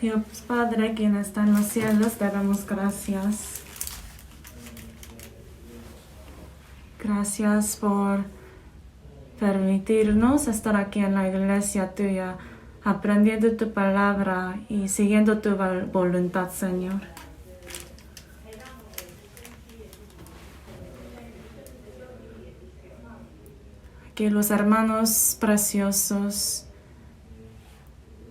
Dios Padre, quien está en los cielos, te damos gracias. Gracias por permitirnos estar aquí en la iglesia tuya, aprendiendo tu palabra y siguiendo tu voluntad, Señor. Que los hermanos preciosos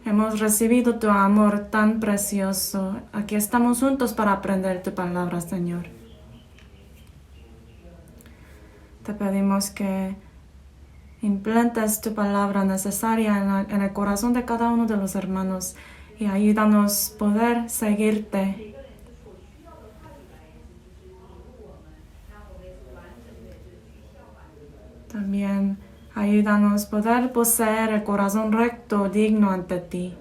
hemos recibido tu amor tan precioso. Aquí estamos juntos para aprender tu palabra, Señor. Te pedimos que implantes tu palabra necesaria en el corazón de cada uno de los hermanos y ayúdanos a poder seguirte. También ayúdanos a poder poseer el corazón recto, digno ante ti.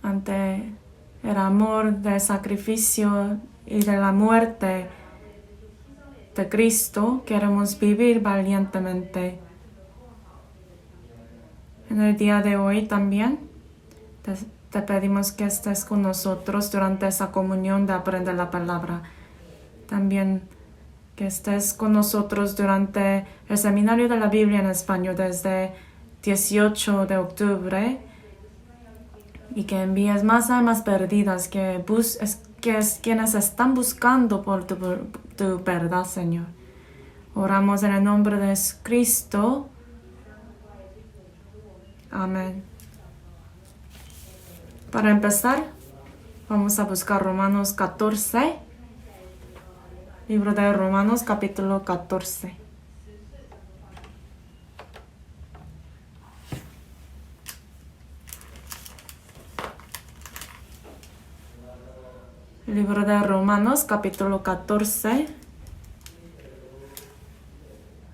Ante el amor del sacrificio y de la muerte de Cristo, queremos vivir valientemente. En el día de hoy también te pedimos que estés con nosotros durante esa comunión de aprender la palabra. También que estés con nosotros durante el seminario de la Biblia en español desde 18 de octubre y que envíes más almas perdidas, quienes están buscando por tu verdad, Señor. Oramos en el nombre de Cristo. Amén. Para empezar, vamos a buscar Romanos 14. Libro de Romanos, capítulo 14. Libro de Romanos, capítulo 14.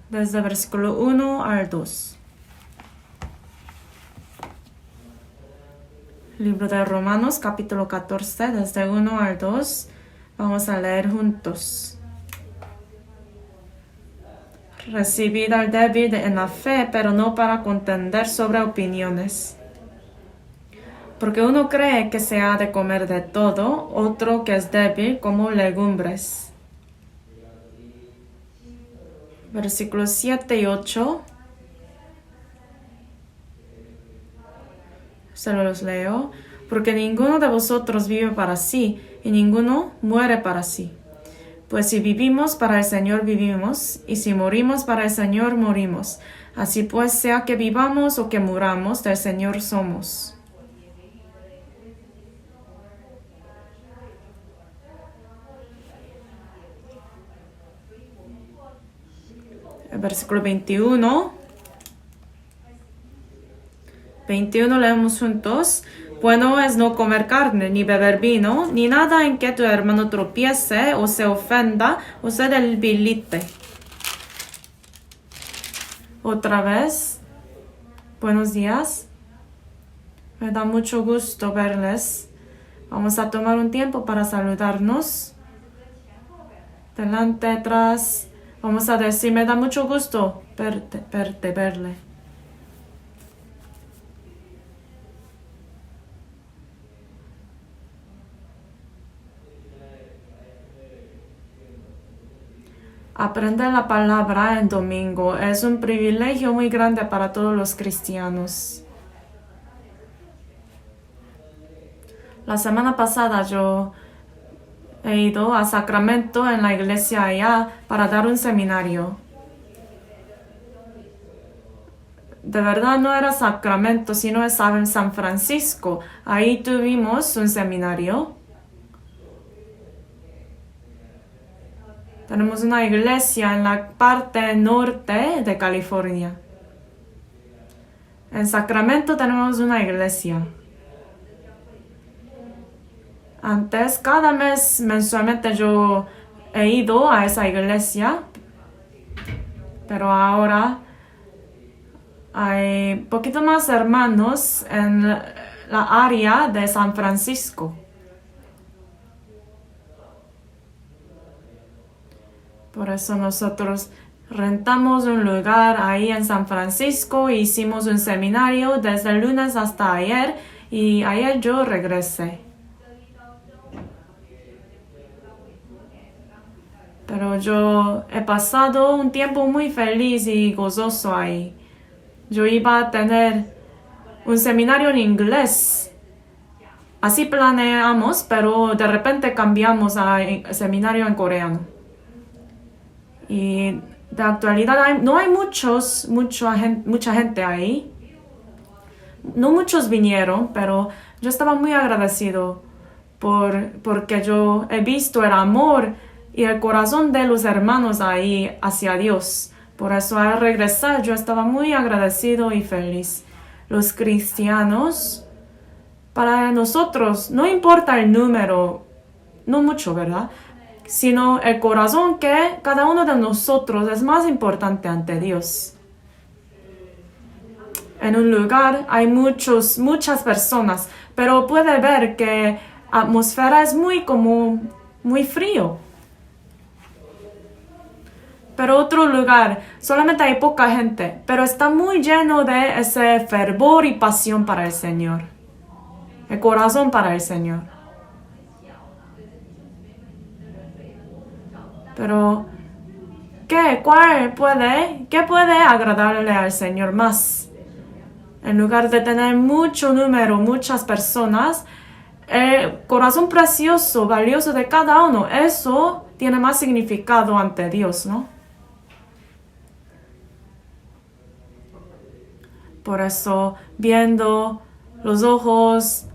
Desde versículo 1 al 2. Libro de Romanos, capítulo 14, desde 1 al 2. Vamos a leer juntos. Recibid al débil en la fe, pero no para contender sobre opiniones. Porque uno cree que se ha de comer de todo, otro que es débil como legumbres. Versículos 7 y 8. Se los leo. Porque ninguno de vosotros vive para sí, y ninguno muere para sí. Pues si vivimos, para el Señor vivimos, y si morimos, para el Señor morimos. Así pues, sea que vivamos o que muramos, del Señor somos. El versículo 21. 21 leemos juntos. Bueno es no comer carne, ni beber vino, ni nada en que tu hermano tropiece, o se ofenda, o se debilite. Otra vez, buenos días. Me da mucho gusto verles. Vamos a tomar un tiempo para saludarnos. Delante, atrás. Vamos a decir, me da mucho gusto verle. Aprender la palabra en domingo es un privilegio muy grande para todos los cristianos. La semana pasada yo he ido a Sacramento en la iglesia allá para dar un seminario. De verdad no era Sacramento, sino estaba en San Francisco. Ahí tuvimos un seminario. Tenemos una iglesia en la parte norte de California. En Sacramento tenemos una iglesia. Antes, cada mes mensualmente yo he ido a esa iglesia, pero ahora hay poquito más hermanos en la área de San Francisco. Por eso nosotros rentamos un lugar ahí en San Francisco e hicimos un seminario desde el lunes hasta ayer y ayer yo regresé. Pero yo he pasado un tiempo muy feliz y gozoso ahí. Yo iba a tener un seminario en inglés. Así planeamos, pero de repente cambiamos a seminario en coreano. Y de actualidad no hay mucha gente ahí. No muchos vinieron, pero yo estaba muy agradecido porque yo he visto el amor y el corazón de los hermanos ahí hacia Dios. Por eso al regresar yo estaba muy agradecido y feliz. Los cristianos, para nosotros, no importa el número, no mucho, ¿verdad? Sino el corazón que cada uno de nosotros es más importante ante Dios. En un lugar hay muchas personas, pero puede ver que la atmósfera es muy frío. Pero otro lugar, solamente hay poca gente, pero está muy lleno de ese fervor y pasión para el Señor. El corazón para el Señor. Pero, ¿qué puede agradarle al Señor más? En lugar de tener mucho número, muchas personas, el corazón precioso, valioso de cada uno, eso tiene más significado ante Dios, ¿no? Por eso, viendo los ojos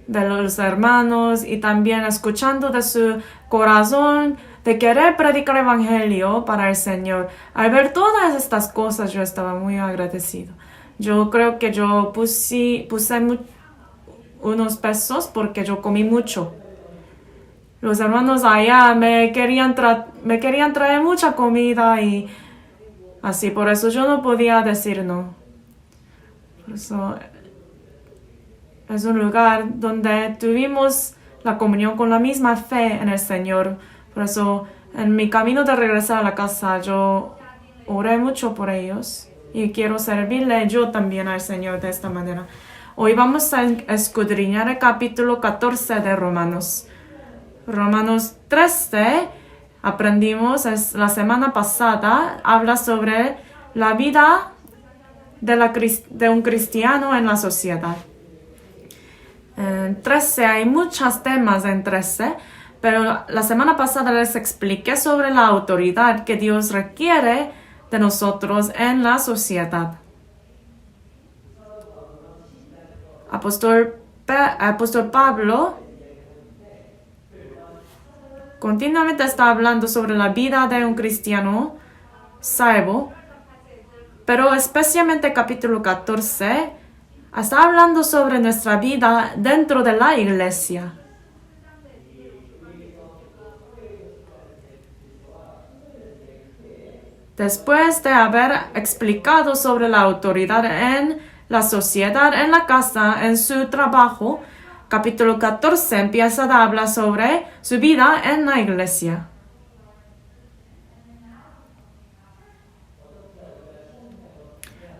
de los hermanos y también escuchando de su corazón de querer predicar el evangelio para el Señor, al ver todas estas cosas yo estaba muy agradecido. Yo creo que yo puse unos pesos porque yo comí mucho. Los hermanos allá me querían traer mucha comida y así, por eso yo no podía decir no. Por eso es un lugar donde tuvimos la comunión con la misma fe en el Señor. Por eso en mi camino de regresar a la casa yo oré mucho por ellos. Y quiero servirle yo también al Señor de esta manera. Hoy vamos a escudriñar el capítulo 14 de Romanos. Romanos 13, aprendimos la semana pasada, habla sobre la vida de un cristiano en la sociedad. En 13 hay muchos temas en 13, pero la semana pasada les expliqué sobre la autoridad que Dios requiere de nosotros en la sociedad. Apóstol Pablo continuamente está hablando sobre la vida de un cristiano salvo, pero especialmente capítulo 14 está hablando sobre nuestra vida dentro de la iglesia. Después de haber explicado sobre la autoridad en la sociedad, en la casa, en su trabajo, capítulo 14 empieza a hablar sobre su vida en la iglesia.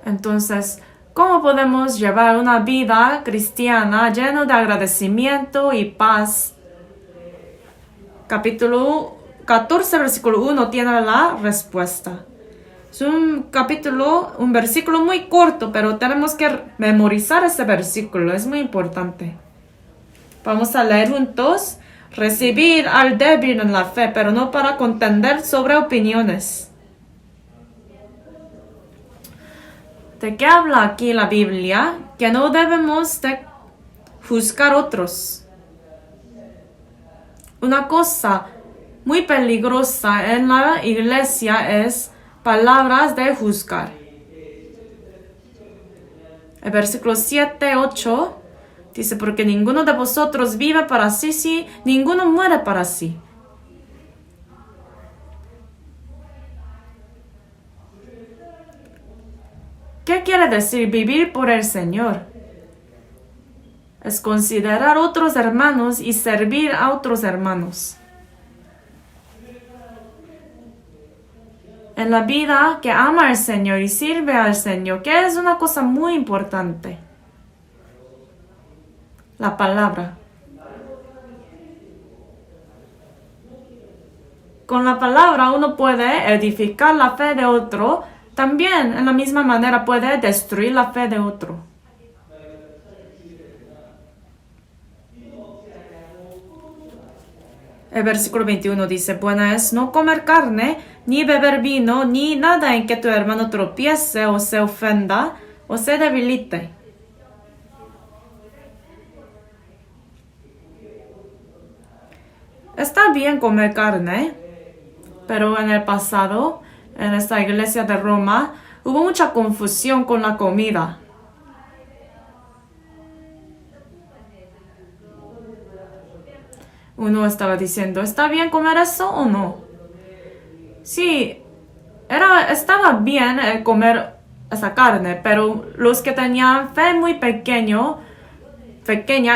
Entonces, ¿cómo podemos llevar una vida cristiana llena de agradecimiento y paz? Capítulo 14, versículo 1 tiene la respuesta. Es un versículo muy corto, pero tenemos que memorizar ese versículo, es muy importante. Vamos a leer juntos. Recibir al débil en la fe, pero no para contender sobre opiniones. ¿De qué habla aquí la Biblia? Que no debemos de juzgar otros. Una cosa muy peligrosa en la iglesia es palabras de juzgar. El versículo 7, 8 dice, porque ninguno de vosotros vive para sí, ninguno muere para sí. ¿Qué quiere decir vivir por el Señor? Es considerar otros hermanos y servir a otros hermanos. en la vida que ama al Señor y sirve al Señor, que es una cosa muy importante. La palabra. Con la palabra uno puede edificar la fe de otro, también en la misma manera puede destruir la fe de otro. El versículo 21 dice, bueno es no comer carne, ni beber vino, ni nada en que tu hermano tropiece o se ofenda o se debilite. Está bien comer carne, pero en el pasado, en esta iglesia de Roma, hubo mucha confusión con la comida. Uno estaba diciendo, ¿está bien comer eso o no? Sí, estaba bien comer esa carne, pero los que tenían fe muy pequeña,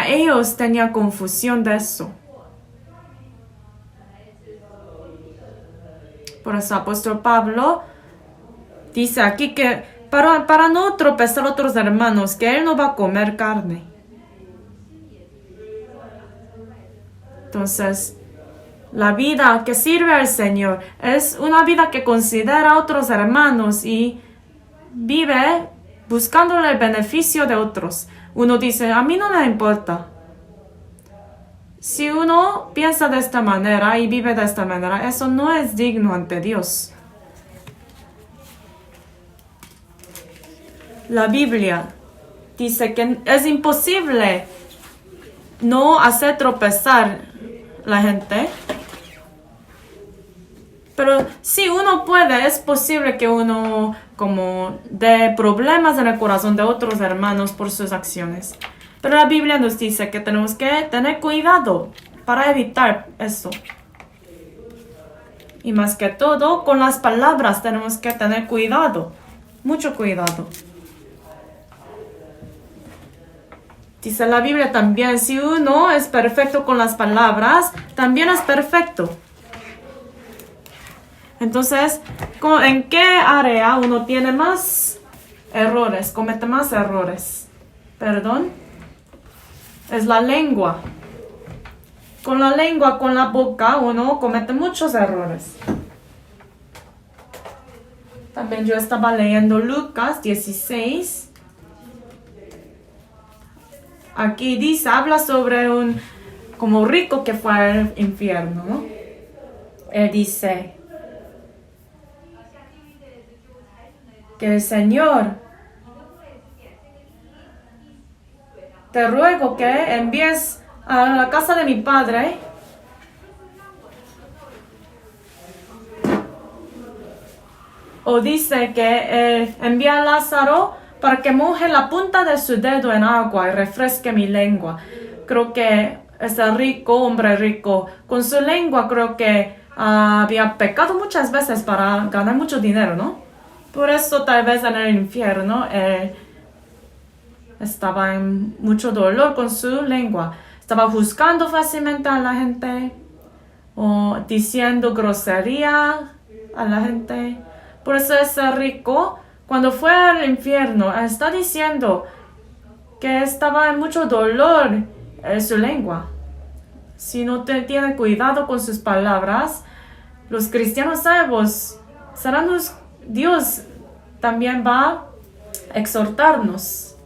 ellos tenían confusión de eso. Por eso el apóstol Pablo dice aquí que para no tropezar a otros hermanos, que él no va a comer carne. Entonces, la vida que sirve al Señor es una vida que considera a otros hermanos y vive buscando el beneficio de otros. Uno dice, a mí no me importa. Si uno piensa de esta manera y vive de esta manera, eso no es digno ante Dios. La Biblia dice que es imposible no hacer tropezar la gente. Pero si uno puede, es posible que uno como dé problemas en el corazón de otros hermanos por sus acciones. Pero la Biblia nos dice que tenemos que tener cuidado para evitar eso. Y más que todo, con las palabras tenemos que tener cuidado, mucho cuidado. Dice la Biblia también, si uno es perfecto con las palabras, también es perfecto. Entonces, ¿en qué área uno tiene más errores, comete más errores? Perdón. Es la lengua. Con la lengua, con la boca, uno comete muchos errores. También yo estaba leyendo Lucas 16. Aquí dice, habla sobre un como rico que fue al infierno, ¿no? Él dice que el Señor, te ruego que envíes a la casa de mi padre o dice que envía a Lázaro para que moje la punta de su dedo en agua y refresque mi lengua. Creo que ese hombre rico, con su lengua creo que había pecado muchas veces para ganar mucho dinero, ¿no? Por eso tal vez en el infierno estaba en mucho dolor con su lengua. Estaba juzgando fácilmente a la gente o diciendo grosería a la gente. Por eso ese rico, cuando fue al infierno, está diciendo que estaba en mucho dolor en su lengua. Si no tiene cuidado con sus palabras, los cristianos salvos Dios también va a exhortarnos.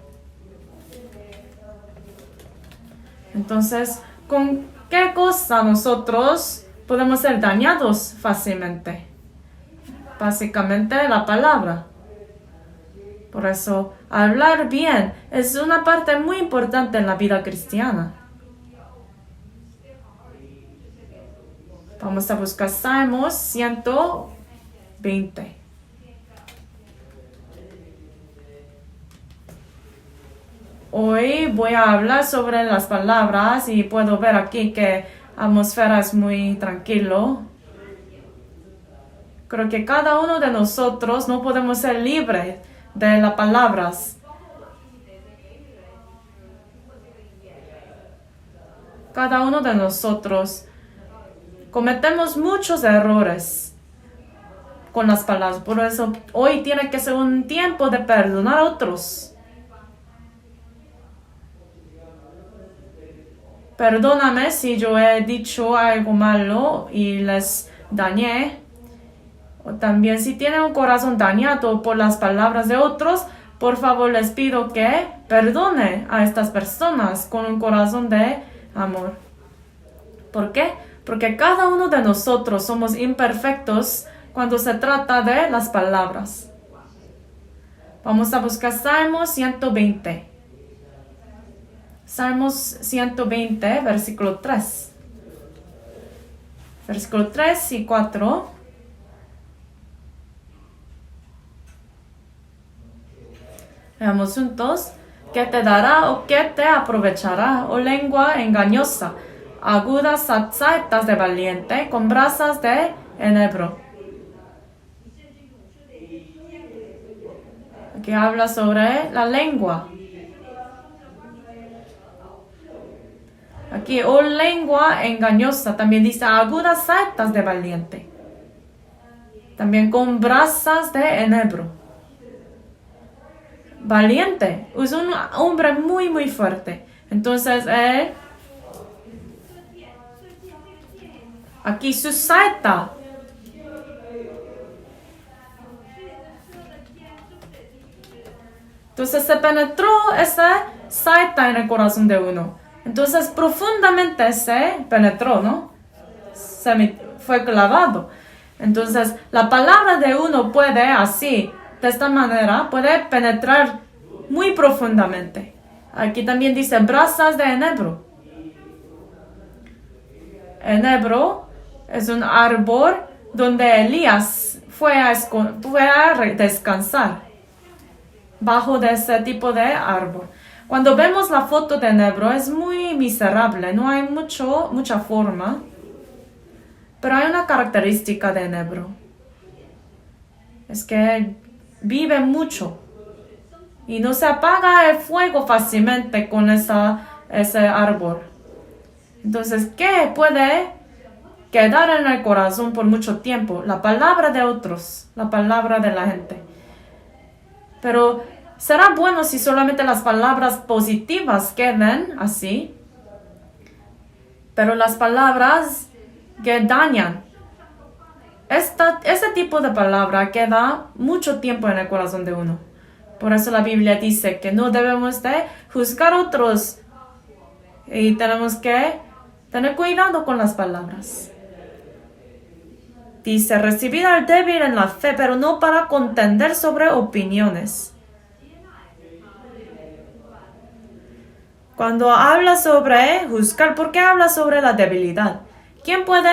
Entonces, ¿con qué cosa nosotros podemos ser dañados fácilmente? Básicamente la palabra. Por eso, hablar bien es una parte muy importante en la vida cristiana. Vamos a buscar Salmos 120. Hoy voy a hablar sobre las palabras y puedo ver aquí que la atmósfera es muy tranquilo. Creo que cada uno de nosotros no podemos ser libres de las palabras. Cada uno de nosotros cometemos muchos errores con las palabras. Por eso hoy tiene que ser un tiempo de perdonar a otros. Perdóname si yo he dicho algo malo y les dañé. O también si tienen un corazón dañado por las palabras de otros, por favor les pido que perdone a estas personas con un corazón de amor. ¿Por qué? Porque cada uno de nosotros somos imperfectos cuando se trata de las palabras. Vamos a buscar Salmos 120. Salmos 120, versículo 3. Versículo 3 y 4. Veamos juntos. ¿Qué te dará o qué te aprovechará, oh lengua engañosa? Agudas saetas de valiente, con brasas de enebro. Aquí habla sobre la lengua. Aquí, oh lengua engañosa, también dice agudas saetas de valiente. También con brasas de enebro. Valiente, es un hombre muy fuerte. Entonces, aquí su saeta. Entonces se penetró esa saeta en el corazón de uno. Entonces profundamente se penetró, ¿no? Fue clavado. Entonces la palabra de uno puede así, de esta manera, puede penetrar muy profundamente. Aquí también dice brasas de enebro. Enebro es un árbol donde Elías fue a descansar bajo de ese tipo de árbol. Cuando vemos la foto de enebro es muy miserable, no hay mucha forma, pero hay una característica de enebro, es que vive mucho y no se apaga el fuego fácilmente con ese árbol. Entonces, ¿qué puede quedar en el corazón por mucho tiempo? La palabra de otros, la palabra de la gente. Pero será bueno si solamente las palabras positivas queden así. Pero las palabras que dañan, ese tipo de palabra queda mucho tiempo en el corazón de uno. Por eso la Biblia dice que no debemos de juzgar a otros. Y tenemos que tener cuidado con las palabras. Dice, recibir al débil en la fe, pero no para contender sobre opiniones. Cuando habla sobre juzgar, ¿por qué habla sobre la debilidad? ¿Quién puede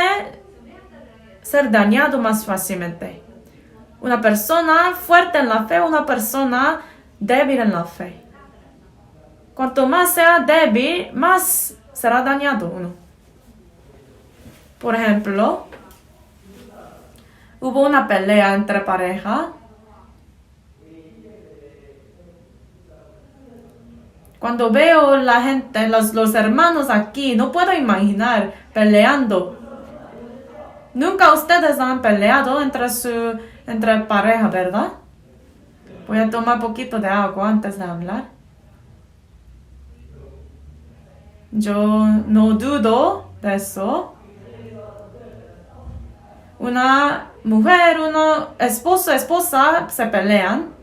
ser dañado más fácilmente? ¿Una persona fuerte en la fe o una persona débil en la fe? Cuanto más sea débil, más será dañado uno. Por ejemplo, hubo una pelea entre pareja. Cuando veo la gente, los hermanos aquí, no puedo imaginar peleando. Nunca ustedes han peleado entre pareja, ¿verdad? Voy a tomar un poquito de agua antes de hablar. Yo no dudo de eso. Una mujer, esposa se pelean.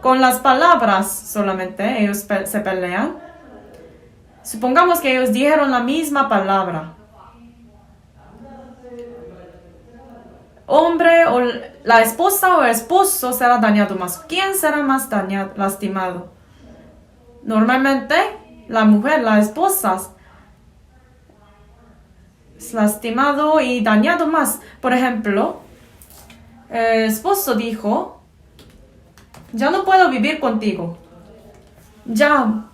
Con las palabras solamente ellos se pelean. Supongamos que ellos dijeron la misma palabra. Hombre o la esposa o el esposo será dañado más. ¿Quién será más lastimado? Normalmente la mujer, la esposa, es lastimado y dañado más. Por ejemplo, el esposo dijo, ya no puedo vivir contigo. Ya,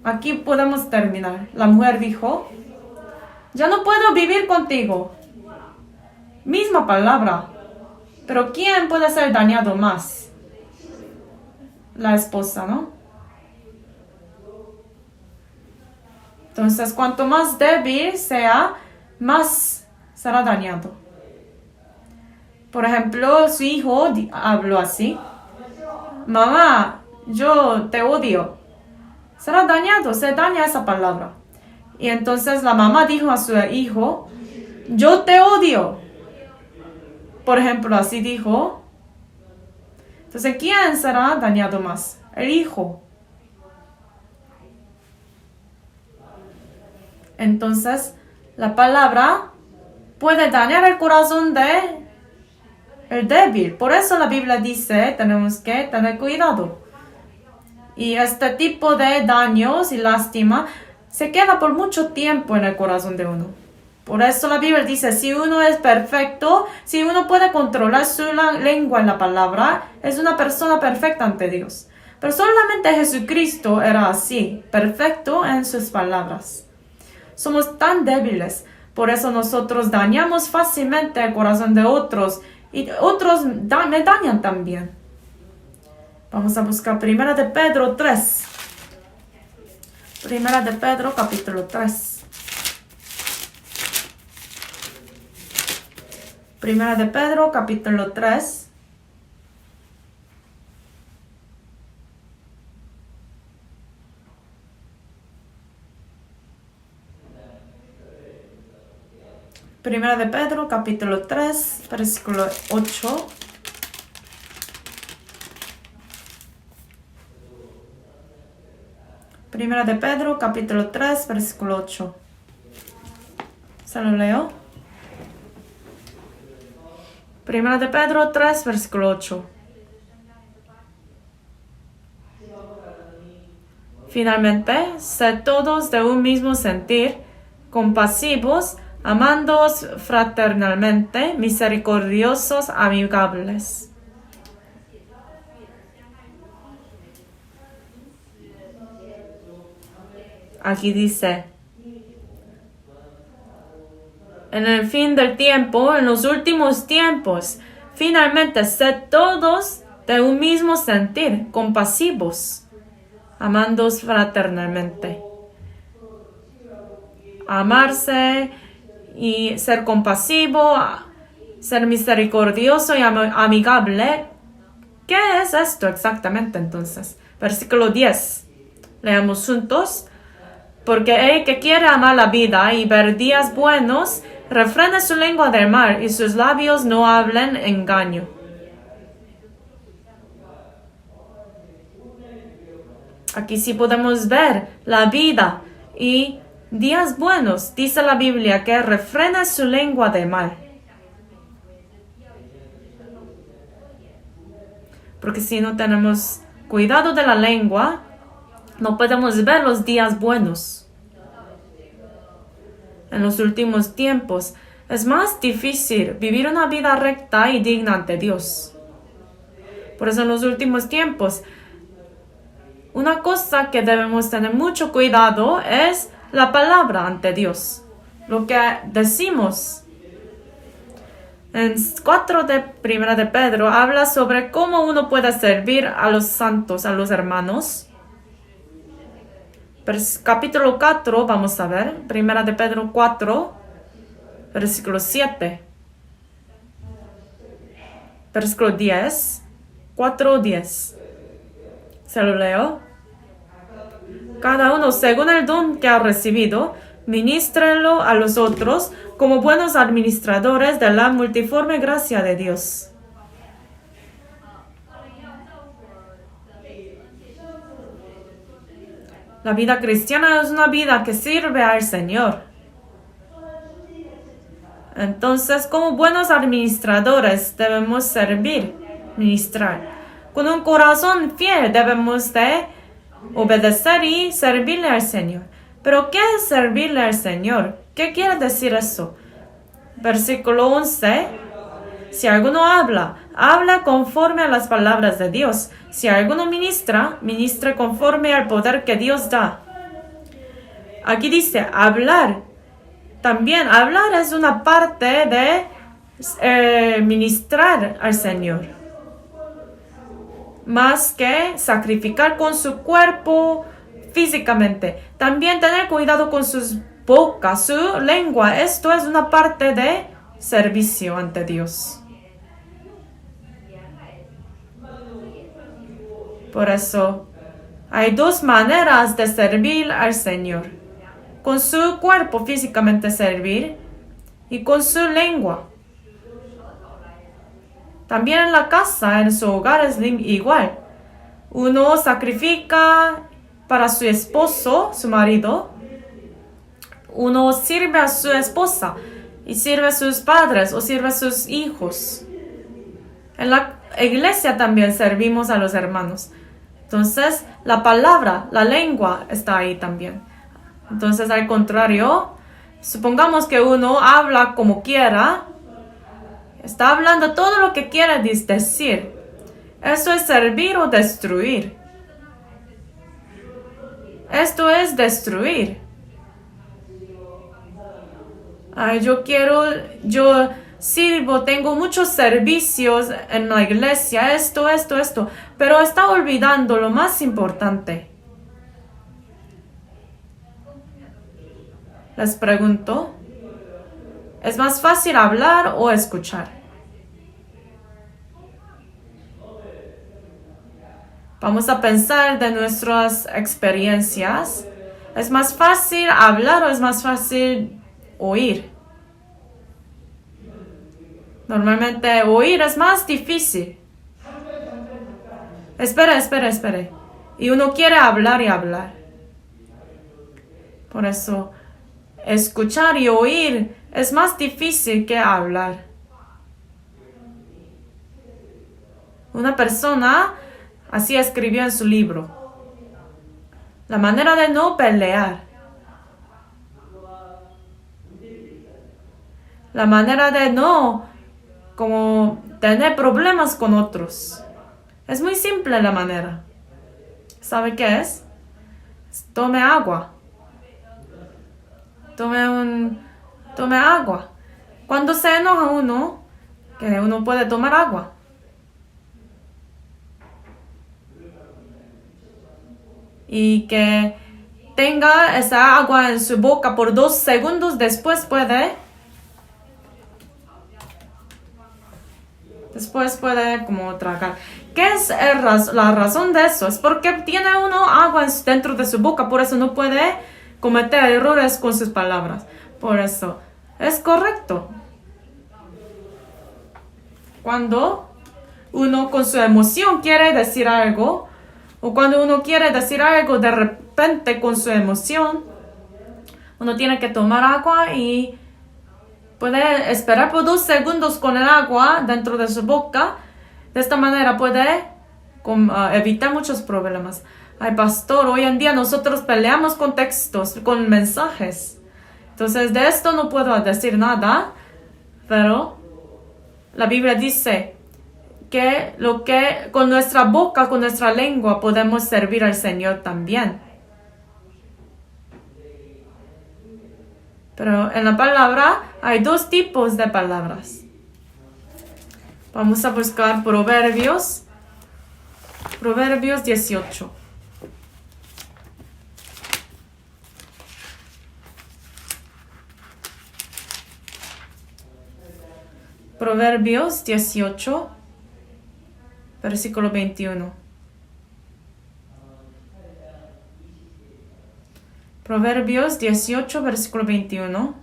aquí podemos terminar. La mujer dijo, ya no puedo vivir contigo. Misma palabra. Pero ¿quién puede ser dañado más? La esposa, ¿no? Entonces, cuanto más débil sea, más será dañado. Por ejemplo, su hijo habló así. Mamá, yo te odio. Será dañado, se daña esa palabra. Y entonces la mamá dijo a su hijo, yo te odio. Por ejemplo, así dijo. Entonces, ¿quién será dañado más? El hijo. Entonces, la palabra puede dañar el corazón de el débil. Por eso la Biblia dice, tenemos que tener cuidado. Y este tipo de daños y lástima se queda por mucho tiempo en el corazón de uno. Por eso la Biblia dice, si uno es perfecto, si uno puede controlar su lengua en la palabra, es una persona perfecta ante Dios. Pero solamente Jesucristo era así, perfecto en sus palabras. Somos tan débiles, por eso nosotros dañamos fácilmente el corazón de otros y otros me dañan también. Vamos a buscar Primera de Pedro 3. Primera de Pedro, capítulo 3. Primera de Pedro, capítulo 3. Primera de Pedro, capítulo 3, versículo 8. Primera de Pedro, capítulo 3, versículo 8. ¿Se lo leo? Primera de Pedro 3, versículo 8. Finalmente, sed todos de un mismo sentir, compasivos, amándoos fraternalmente, misericordiosos, amigables. Aquí dice, en el fin del tiempo, en los últimos tiempos, finalmente sed todos de un mismo sentir, compasivos, amándoos fraternalmente. Amarse y ser compasivo, ser misericordioso y amigable. ¿Qué es esto exactamente entonces? Versículo 10. Leamos juntos. Porque el que quiere amar la vida y ver días buenos, refrene su lengua del mal y sus labios no hablen engaño. Aquí sí podemos ver la vida y días buenos. Dice la Biblia que refrene su lengua del mal. Porque si no tenemos cuidado de la lengua, no podemos ver los días buenos. En los últimos tiempos es más difícil vivir una vida recta y digna ante Dios. Por eso en los últimos tiempos, una cosa que debemos tener mucho cuidado es la palabra ante Dios. Lo que decimos. En 4 de Primera de Pedro habla sobre cómo uno puede servir a los santos, a los hermanos. Capítulo 4, vamos a ver. Primera de Pedro 4, versículo 7. Versículo 10. 4:10. Se lo leo. Cada uno, según el don que ha recibido, ministrelo a los otros como buenos administradores de la multiforme gracia de Dios. La vida cristiana es una vida que sirve al Señor. Entonces, como buenos administradores debemos servir, ministrar. Con un corazón fiel debemos de obedecer y servirle al Señor. ¿Pero qué es servirle al Señor? ¿Qué quiere decir eso? Versículo 11. Si alguno habla conforme a las palabras de Dios. Si alguno ministra conforme al poder que Dios da. Aquí dice hablar. También hablar es una parte de ministrar al Señor. Más que sacrificar con su cuerpo físicamente. También tener cuidado con sus bocas, su lengua. Esto es una parte de servicio ante Dios. Por eso, hay dos maneras de servir al Señor. Con su cuerpo físicamente servir y con su lengua. También en la casa, en su hogar es igual. Uno sacrifica para su esposo, su marido. Uno sirve a su esposa y sirve a sus padres o sirve a sus hijos. En la iglesia también servimos a los hermanos. Entonces, la palabra, la lengua está ahí también. Entonces, al contrario, supongamos que uno habla como quiera, está hablando todo lo que quiere decir. Eso es servir o destruir. Esto es destruir. Yo sirvo, tengo muchos servicios en la iglesia, esto, pero está olvidando lo más importante. Les pregunto, ¿es más fácil hablar o escuchar? Vamos a pensar de nuestras experiencias. ¿Es más fácil hablar o es más fácil oír? Normalmente oír es más difícil. Espere. Y uno quiere hablar y hablar. Por eso, escuchar y oír es más difícil que hablar. Una persona así escribió en su libro. La manera de no pelear. La manera de no como tener problemas con otros. Es muy simple la manera. ¿Sabe qué es? Tome agua. Tome agua. Cuando se enoja uno, que uno puede tomar agua. Y que tenga esa agua en su boca por 2 segundos, después puede como tragar. ¿Qué es la razón de eso? Es porque tiene uno agua dentro de su boca, por eso no puede cometer errores con sus palabras. Por eso, es correcto. Cuando uno con su emoción quiere decir algo, o cuando uno quiere decir algo de repente con su emoción, uno tiene que tomar agua y puede esperar por 2 segundos con el agua dentro de su boca. De esta manera puede evitar muchos problemas. Ay, pastor, hoy en día nosotros peleamos con textos, con mensajes. Entonces, de esto no puedo decir nada, pero la Biblia dice que con nuestra boca, con nuestra lengua, podemos servir al Señor también. Pero en la palabra hay 2 tipos de palabras. Vamos a buscar Proverbios 18. Proverbios 18, versículo 21. Proverbios 18, versículo 21.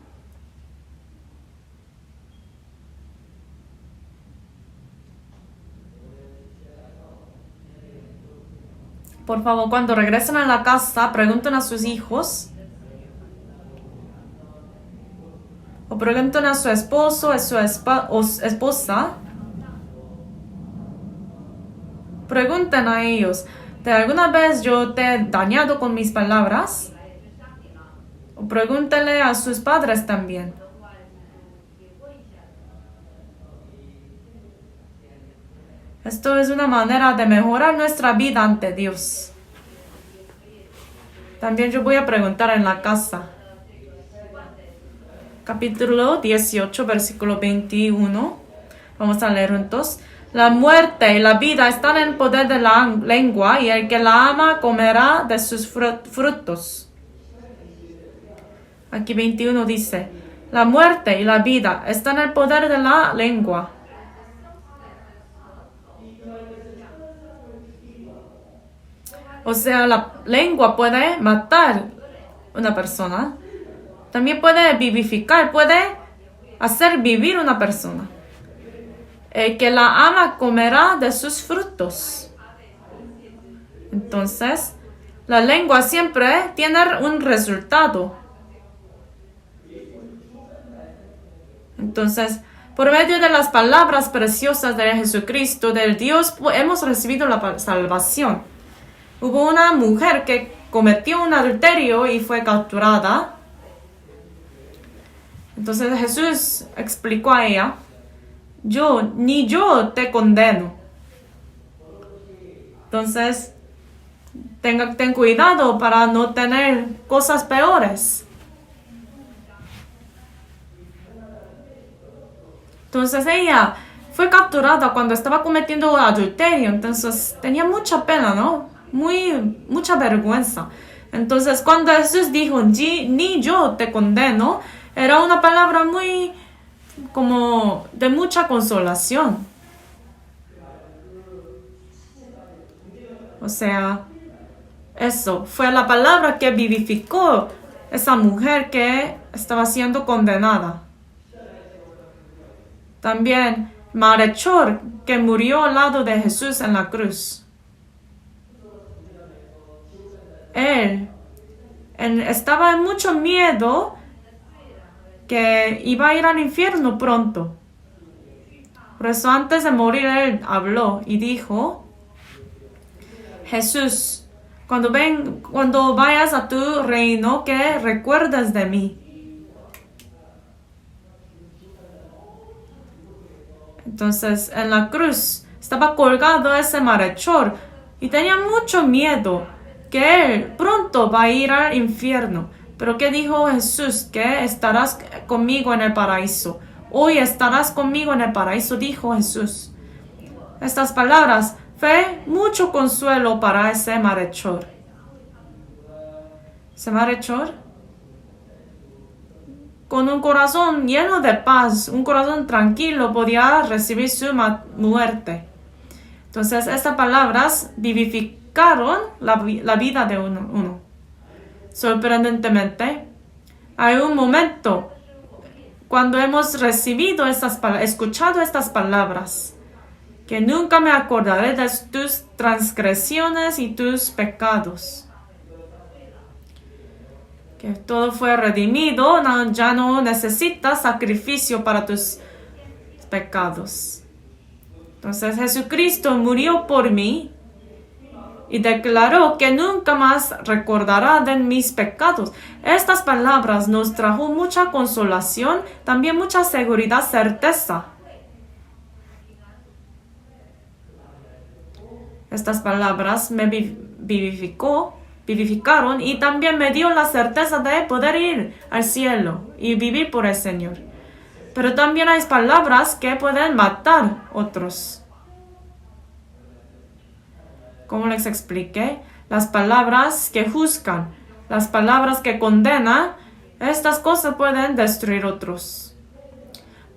Por favor, cuando regresen a la casa, pregunten a sus hijos. O pregunten a su esposo, a su esposa. Pregunten a ellos, ¿de alguna vez yo te he dañado con mis palabras? O pregúntele a sus padres también. Esto es una manera de mejorar nuestra vida ante Dios. También yo voy a preguntar en la casa. Capítulo 18, versículo 21. Vamos a leer juntos. La muerte y la vida están en poder de la lengua, y el que la ama comerá de sus frutos. Aquí 21 dice, la muerte y la vida están en el poder de la lengua. O sea, la lengua puede matar una persona. También puede vivificar, puede hacer vivir una persona. El que la ama comerá de sus frutos. Entonces, la lengua siempre tiene un resultado. Entonces, por medio de las palabras preciosas de Jesucristo, del Dios, hemos recibido la salvación. Hubo una mujer que cometió un adulterio y fue capturada. Entonces Jesús explicó a ella, ni yo te condeno. Entonces, ten cuidado para no tener cosas peores. Entonces ella fue capturada cuando estaba cometiendo adulterio. Entonces tenía mucha pena, ¿no? Mucha vergüenza. Entonces cuando Jesús dijo, ni yo te condeno, era una palabra muy como de mucha consolación. O sea, eso fue la palabra que vivificó esa mujer que estaba siendo condenada. También Malhechor, que murió al lado de Jesús en la cruz. Él estaba en mucho miedo que iba a ir al infierno pronto. Por eso antes de morir él habló y dijo, Jesús, cuando vayas a tu reino, que recuerdes de mí. Entonces en la cruz estaba colgado ese malhechor y tenía mucho miedo que él pronto va a ir al infierno. Pero ¿qué dijo Jesús? Que estarás conmigo en el paraíso. Hoy estarás conmigo en el paraíso, dijo Jesús. Estas palabras fue mucho consuelo para ese malhechor. Ese malhechor, con un corazón lleno de paz, un corazón tranquilo, podía recibir su muerte. Entonces, estas palabras vivificaron la vida de uno. Sorprendentemente, hay un momento cuando hemos recibido escuchado estas palabras, que nunca me acordaré de tus transgresiones y tus pecados. Que todo fue redimido, ya no necesitas sacrificio para tus pecados. Entonces Jesucristo murió por mí y declaró que nunca más recordará de mis pecados. Estas palabras nos trajo mucha consolación, también mucha seguridad, certeza. Estas palabras me vivificaron y también me dio la certeza de poder ir al cielo y vivir por el Señor. Pero también hay palabras que pueden matar a otros. Como les expliqué, las palabras que juzgan, las palabras que condenan, estas cosas pueden destruir a otros.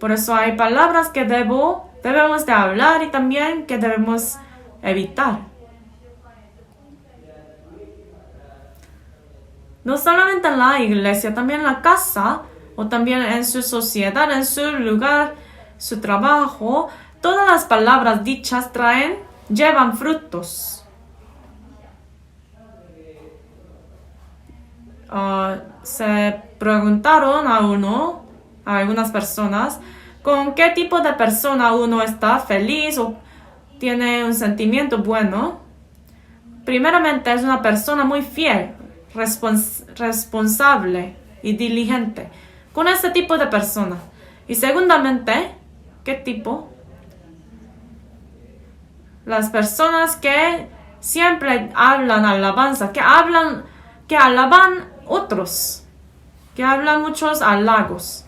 Por eso hay palabras que debemos de hablar y también que debemos evitar. No solamente en la iglesia, también en la casa o también en su sociedad, en su lugar, su trabajo. Todas las palabras dichas llevan frutos. Se preguntaron a algunas personas, ¿con qué tipo de persona uno está feliz o tiene un sentimiento bueno? Primeramente es una persona muy fiel, responsable y diligente, con ese tipo de persona. Y segundamente, ¿qué tipo? Las personas que siempre hablan alabanza, que alaban otros, que hablan muchos halagos.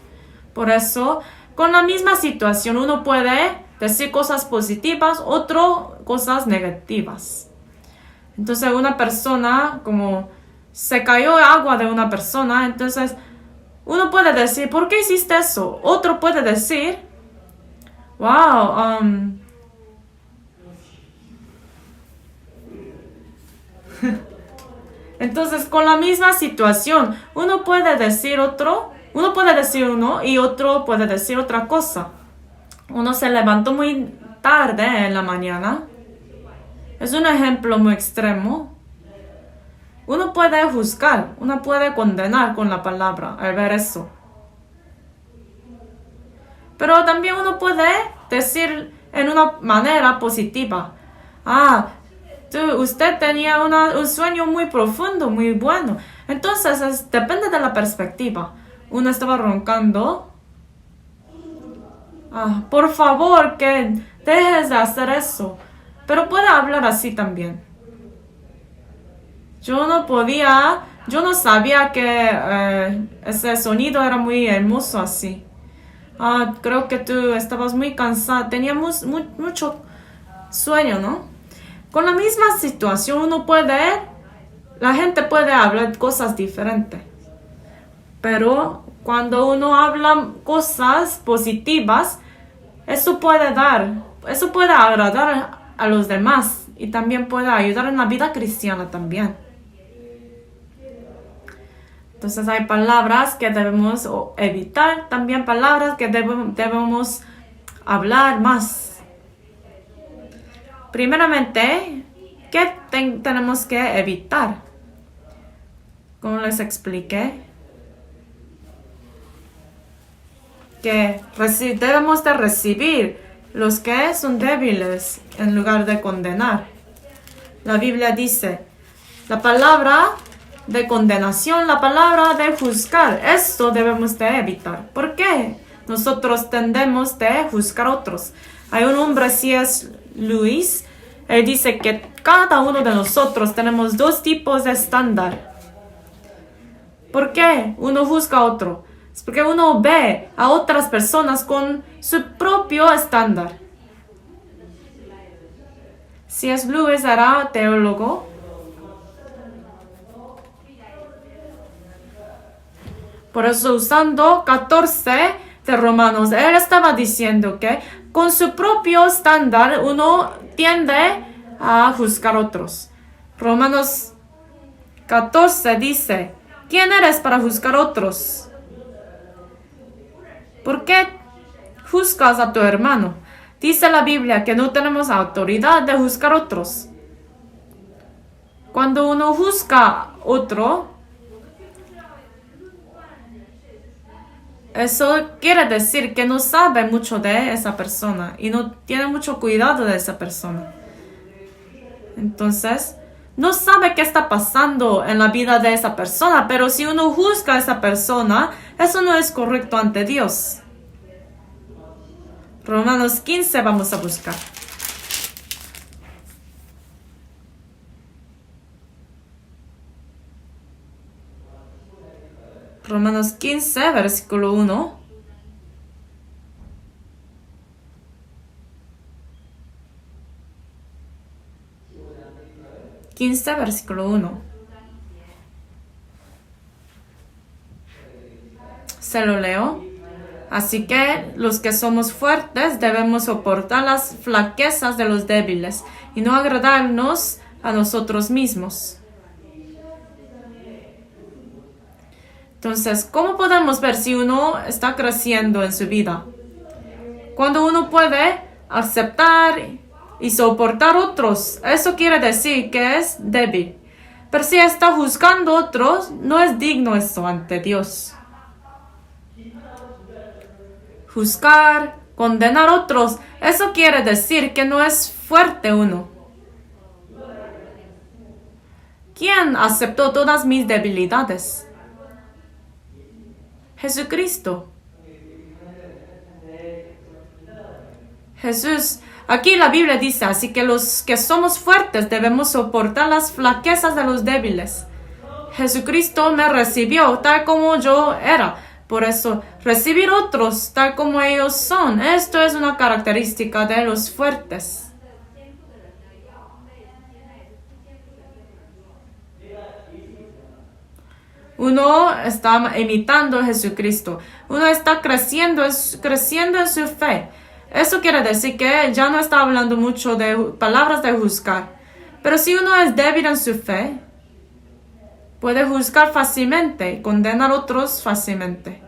Por eso, con la misma situación uno puede decir cosas positivas, cosas negativas. Entonces una persona, como se cayó agua de una persona, entonces uno puede decir, ¿por qué hiciste eso? Otro puede decir, wow, Entonces, con la misma situación, uno puede decir uno y otro puede decir otra cosa. Uno se levantó muy tarde en la mañana. Es un ejemplo muy extremo. Uno puede juzgar, uno puede condenar con la palabra al ver eso. Pero también uno puede decir en una manera positiva. Usted tenía un sueño muy profundo, muy bueno. Entonces, depende de la perspectiva. Uno estaba roncando. Por favor, que dejes de hacer eso. Pero puede hablar así también. Yo no sabía que ese sonido era muy hermoso así. Creo que tú estabas muy cansada. Teníamos mucho sueño, ¿no? Con la misma situación la gente puede hablar cosas diferentes. Pero cuando uno habla cosas positivas, eso puede agradar a los demás y también puede ayudar en la vida cristiana también. Entonces hay palabras que debemos evitar, también palabras que debemos hablar más. Primeramente, ¿qué tenemos que evitar? Como les expliqué, que debemos de recibir los que son débiles en lugar de condenar. La Biblia dice, la palabra de condenación, la palabra de juzgar, esto debemos de evitar. ¿Por qué? Nosotros tendemos de juzgar a otros. Hay un hombre, C.S. Lewis, él dice que cada uno de nosotros tenemos dos tipos de estándar. ¿Por qué uno juzga a otro? Es porque uno ve a otras personas con su propio estándar. C.S. Lewis era teólogo. Por eso, usando 14 de Romanos, él estaba diciendo que con su propio estándar uno tiende a juzgar a otros. Romanos 14 dice, ¿quién eres para juzgar a otros? ¿Por qué juzgas a tu hermano? Dice la Biblia que no tenemos autoridad de juzgar a otros. Cuando uno juzga a otro, eso quiere decir que no sabe mucho de esa persona y no tiene mucho cuidado de esa persona. Entonces, no sabe qué está pasando en la vida de esa persona, pero si uno juzga a esa persona, eso no es correcto ante Dios. Romanos 15 vamos a buscar. Romanos 15, versículo 1. Versículo 1. Se lo leo. Así que los que somos fuertes debemos soportar las flaquezas de los débiles y no agradarnos a nosotros mismos. Entonces, ¿cómo podemos ver si uno está creciendo en su vida? Cuando uno puede aceptar y soportar otros, eso quiere decir que es débil. Pero si está juzgando a otros, no es digno eso ante Dios. Juzgar, condenar a otros, eso quiere decir que no es fuerte uno. ¿Quién aceptó todas mis debilidades? Jesucristo. Jesús. Aquí la Biblia dice, así que los que somos fuertes debemos soportar las flaquezas de los débiles. Jesucristo me recibió tal como yo era. Por eso, recibir otros tal como ellos son, esto es una característica de los fuertes. Uno está imitando a Jesucristo. Uno está creciendo en su fe. Eso quiere decir que ya no está hablando mucho de palabras de juzgar. Pero si uno es débil en su fe, puede juzgar fácilmente y condenar a otros fácilmente.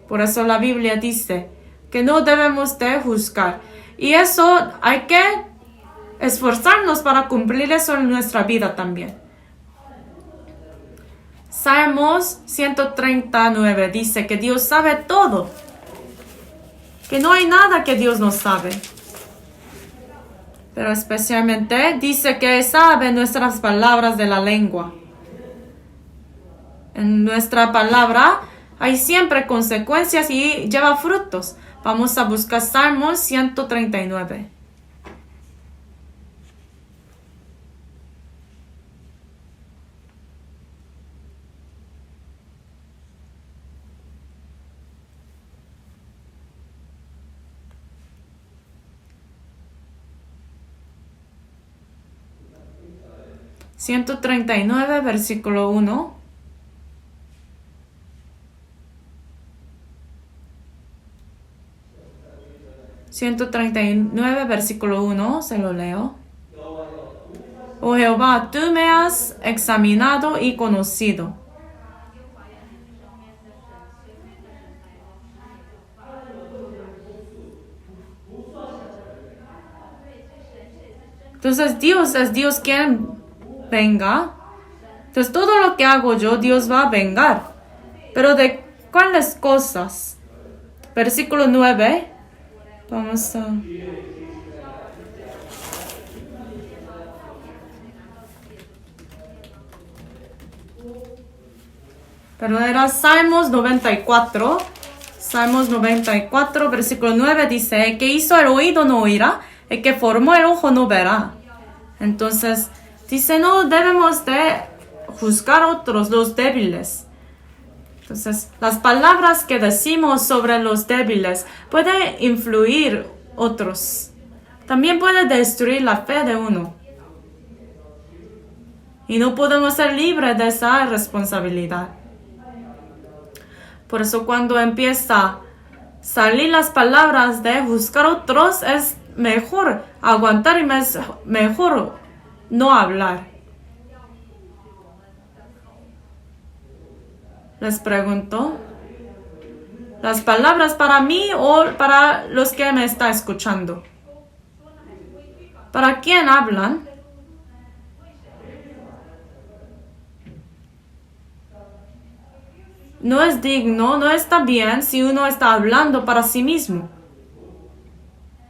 Por eso la Biblia dice que no debemos de juzgar. Y eso hay que esforzarnos para cumplir eso en nuestra vida también. Salmos 139 dice que Dios sabe todo. Que no hay nada que Dios no sabe. Pero especialmente dice que sabe nuestras palabras de la lengua. En nuestra palabra hay siempre consecuencias y lleva frutos. Vamos a buscar Salmos 139. Versículo 1. Versículo 1, se lo leo. Oh Jehová, tú me has examinado y conocido. Entonces Dios es Dios quien venga. Entonces todo lo que hago yo, Dios va a vengar. Pero ¿de cuáles cosas? Versículo 9. Vamos a... Pero era Salmos 94. Salmos 94, versículo 9 dice: el que hizo el oído no oirá, el que formó el ojo no verá. Entonces, dice, no debemos de juzgar a otros, los débiles. Entonces, las palabras que decimos sobre los débiles pueden influir otros. También puede destruir la fe de uno. Y no podemos ser libres de esa responsabilidad. Por eso cuando empieza a salir las palabras de juzgar a otros, es mejor aguantar y mejor no hablar. Les pregunto, ¿las palabras para mí o para los que me están escuchando? ¿Para quién hablan? No es digno, no está bien si uno está hablando para sí mismo.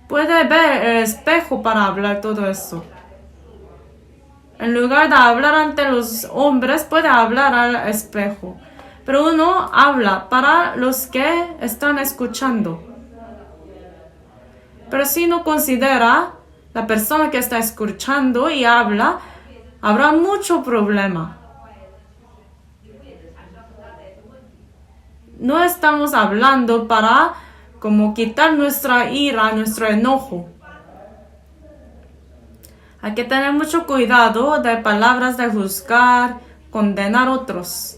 Puede ver el espejo para hablar todo eso. En lugar de hablar ante los hombres, puede hablar al espejo. Pero uno habla para los que están escuchando. Pero si no considera la persona que está escuchando y habla, habrá mucho problema. No estamos hablando para como quitar nuestra ira, nuestro enojo. Hay que tener mucho cuidado de palabras de juzgar, condenar a otros.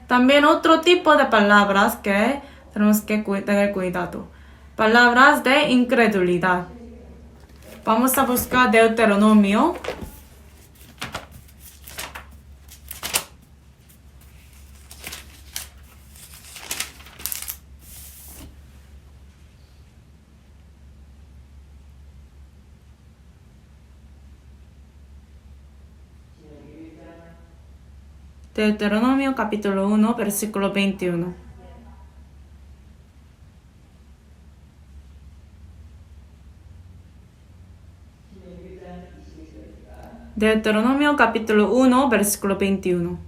También otro tipo de palabras que tenemos que tener cuidado. Palabras de incredulidad. Vamos a buscar Deuteronomio. Deuteronomio capítulo 1, versículo 21. Deuteronomio capítulo 1, versículo 21.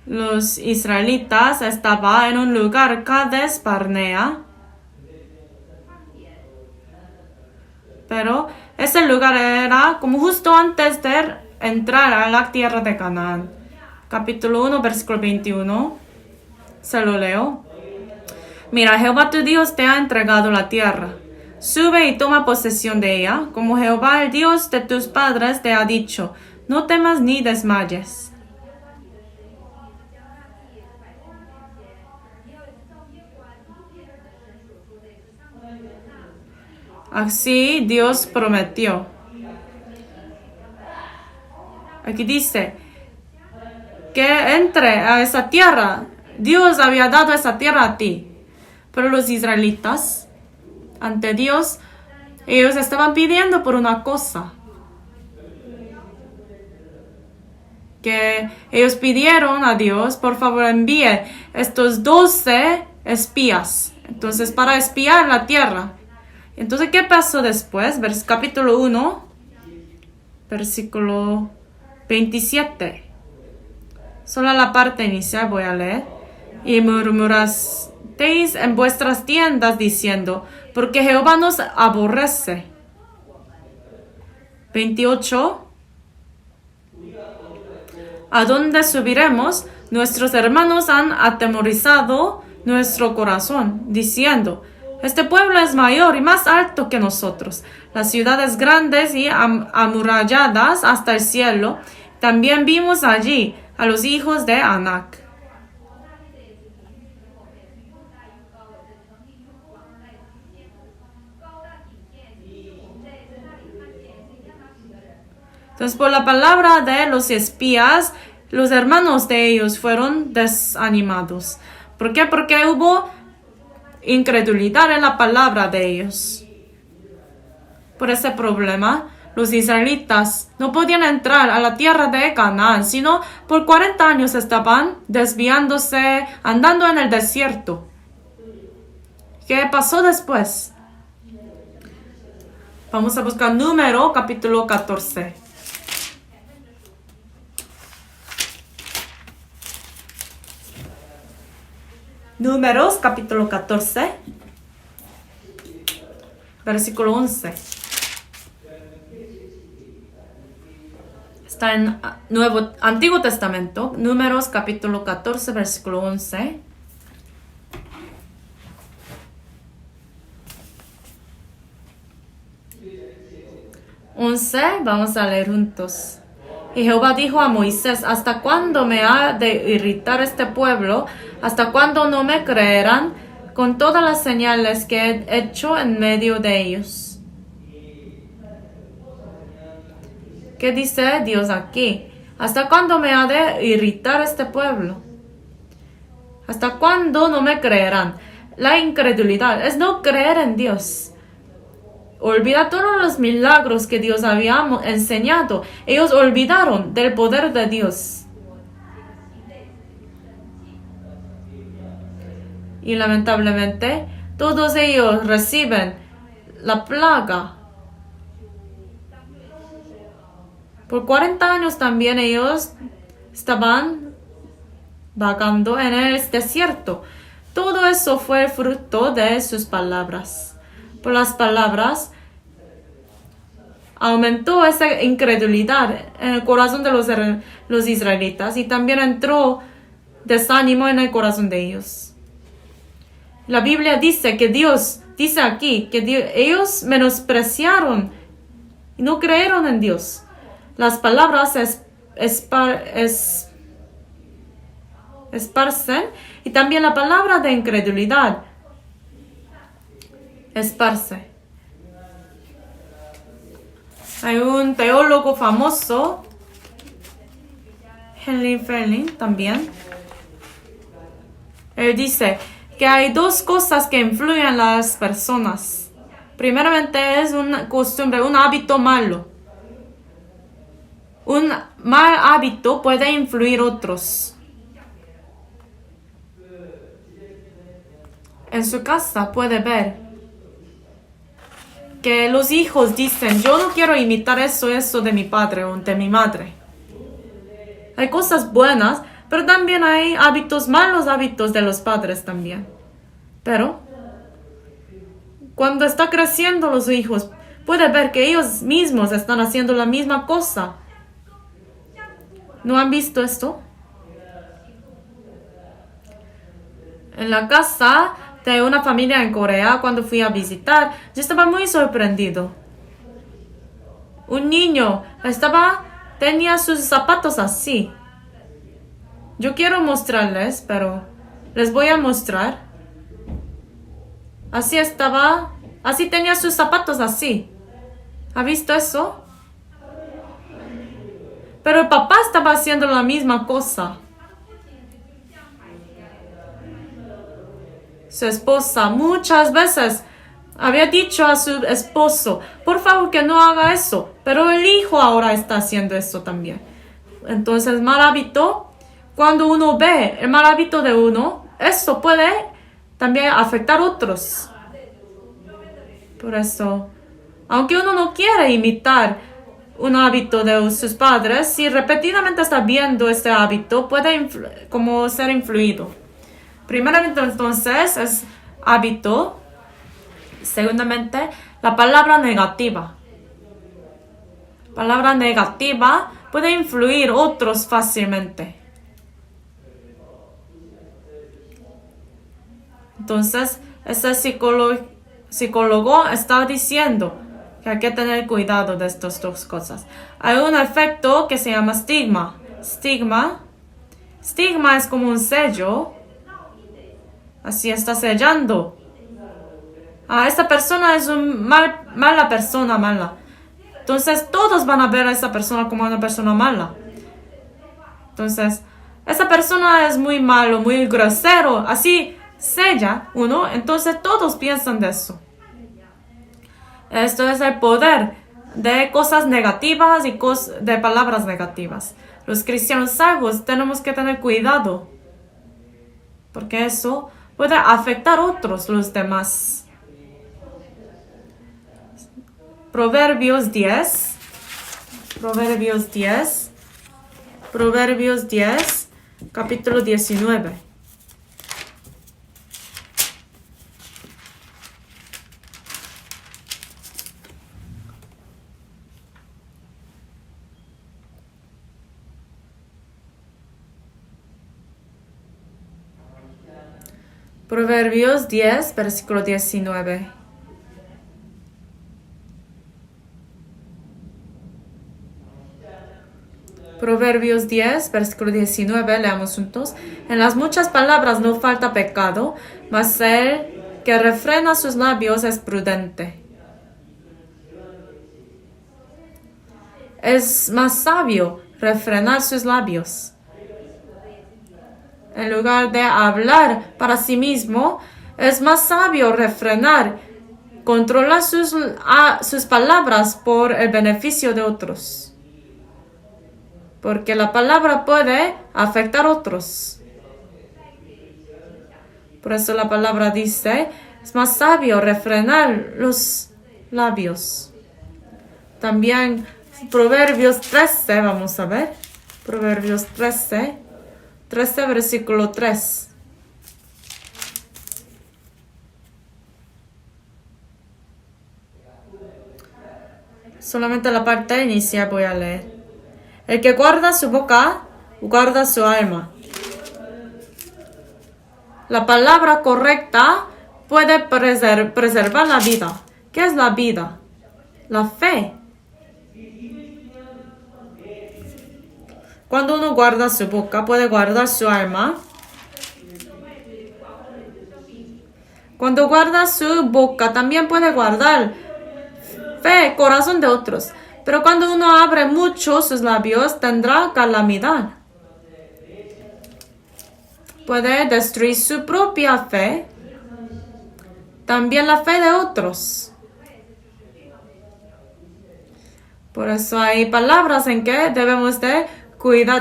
Los israelitas estaban en un lugar, Cades Barnea, pero ese lugar era como justo antes de entrar a la tierra de Canaán. Capítulo 1, versículo 21. Se lo leo. Mira, Jehová tu Dios te ha entregado la tierra. Sube y toma posesión de ella, como Jehová el Dios de tus padres te ha dicho. No temas ni desmayes. Así Dios prometió. Aquí dice que entre a esa tierra. Dios había dado esa tierra a ti. Pero los israelitas, ante Dios, ellos estaban pidiendo por una cosa. Que ellos pidieron a Dios, por favor envíe estos 12 espías. Entonces, para espiar la tierra. Entonces, ¿qué pasó después? Capítulo 1, versículo 27. Solo la parte inicial voy a leer. Y murmurasteis en vuestras tiendas diciendo, porque Jehová nos aborrece. 28. ¿A dónde subiremos? Nuestros hermanos han atemorizado nuestro corazón, diciendo, este pueblo es mayor y más alto que nosotros. Las ciudades grandes y amuralladas hasta el cielo. También vimos allí a los hijos de Anac. Entonces, por la palabra de los espías, los hermanos de ellos fueron desanimados. ¿Por qué? Porque hubo incredulidad en la palabra de ellos. Por ese problema, los israelitas no podían entrar a la tierra de Canaán, sino por 40 años estaban desviándose, andando en el desierto. ¿Qué pasó después? Vamos a buscar Número, capítulo 14. Números, capítulo 14, versículo 11. Está en Antiguo Testamento, Números, capítulo 14, versículo 11. Vamos a leer juntos. Y Jehová dijo a Moisés, ¿hasta cuándo me ha de irritar este pueblo? ¿Hasta cuándo no me creerán con todas las señales que he hecho en medio de ellos? ¿Qué dice Dios aquí? ¿Hasta cuándo me ha de irritar este pueblo? ¿Hasta cuándo no me creerán? La incredulidad es no creer en Dios. Olvida todos los milagros que Dios había enseñado. Ellos olvidaron del poder de Dios. Y lamentablemente, todos ellos reciben la plaga. Por 40 años también ellos estaban vagando en el desierto. Todo eso fue fruto de sus palabras. Por las palabras, aumentó esa incredulidad en el corazón de los israelitas y también entró desánimo en el corazón de ellos. La Biblia dice que Dios, dice aquí, que ellos menospreciaron y no creyeron en Dios. Las palabras esparcen y también la palabra de incredulidad esparce. Hay un teólogo famoso, Henry Fleming también. Él dice que hay dos cosas que influyen en las personas. Primeramente es una costumbre, un hábito malo. Un mal hábito puede influir otros. En su casa puede ver que los hijos dicen, yo no quiero imitar eso de mi padre o de mi madre. Hay cosas buenas, pero también hay malos hábitos de los padres también. Pero cuando está creciendo los hijos, puede ver que ellos mismos están haciendo la misma cosa. ¿No han visto esto? En la casa de una familia en Corea, cuando fui a visitar, yo estaba muy sorprendido. Un niño tenía sus zapatos así. Yo quiero mostrarles, pero les voy a mostrar. Así estaba Así tenía sus zapatos así. ¿Ha visto eso? Pero el papá estaba haciendo la misma cosa. Su esposa muchas veces había dicho a su esposo, por favor que no haga eso. Pero el hijo ahora está haciendo eso también. Entonces, mal hábito, cuando uno ve el mal hábito de uno, eso puede también afectar a otros. Por eso, aunque uno no quiere imitar un hábito de sus padres, si repetidamente está viendo este hábito, puede como ser influido. Primeramente, entonces, es hábito. Segundamente, la palabra negativa. Palabra negativa puede influir otros fácilmente. Entonces, ese psicólogo está diciendo que hay que tener cuidado de estas dos cosas. Hay un efecto que se llama estigma. Estigma es como un sello. Así está sellando. Esta persona es una mala persona, mala. Entonces, todos van a ver a esa persona como una persona mala. Entonces, esa persona es muy malo, muy grosero. Así sella uno, entonces todos piensan de eso. Esto es el poder de cosas negativas y de palabras negativas. Los cristianos salvos tenemos que tener cuidado, porque eso puede afectar a otros, los demás. Proverbios 10, capítulo 19. Proverbios 10, versículo 19. Proverbios 10, versículo 19, leamos juntos. En las muchas palabras no falta pecado, mas el que refrena sus labios es prudente. Es más sabio refrenar sus labios. En lugar de hablar para sí mismo, es más sabio refrenar, controlar sus palabras por el beneficio de otros. Porque la palabra puede afectar a otros. Por eso la palabra dice, es más sabio refrenar los labios. También Proverbios 13, vamos a ver. Proverbios 13, versículo 3. Solamente la parte inicial voy a leer. El que guarda su boca, guarda su alma. La palabra correcta puede preservar la vida. ¿Qué es la vida? La fe. Cuando uno guarda su boca, puede guardar su alma. Cuando guarda su boca, también puede guardar fe, corazón de otros. Pero cuando uno abre mucho sus labios, tendrá calamidad. Puede destruir su propia fe, también la fe de otros. Por eso hay palabras en que debemos de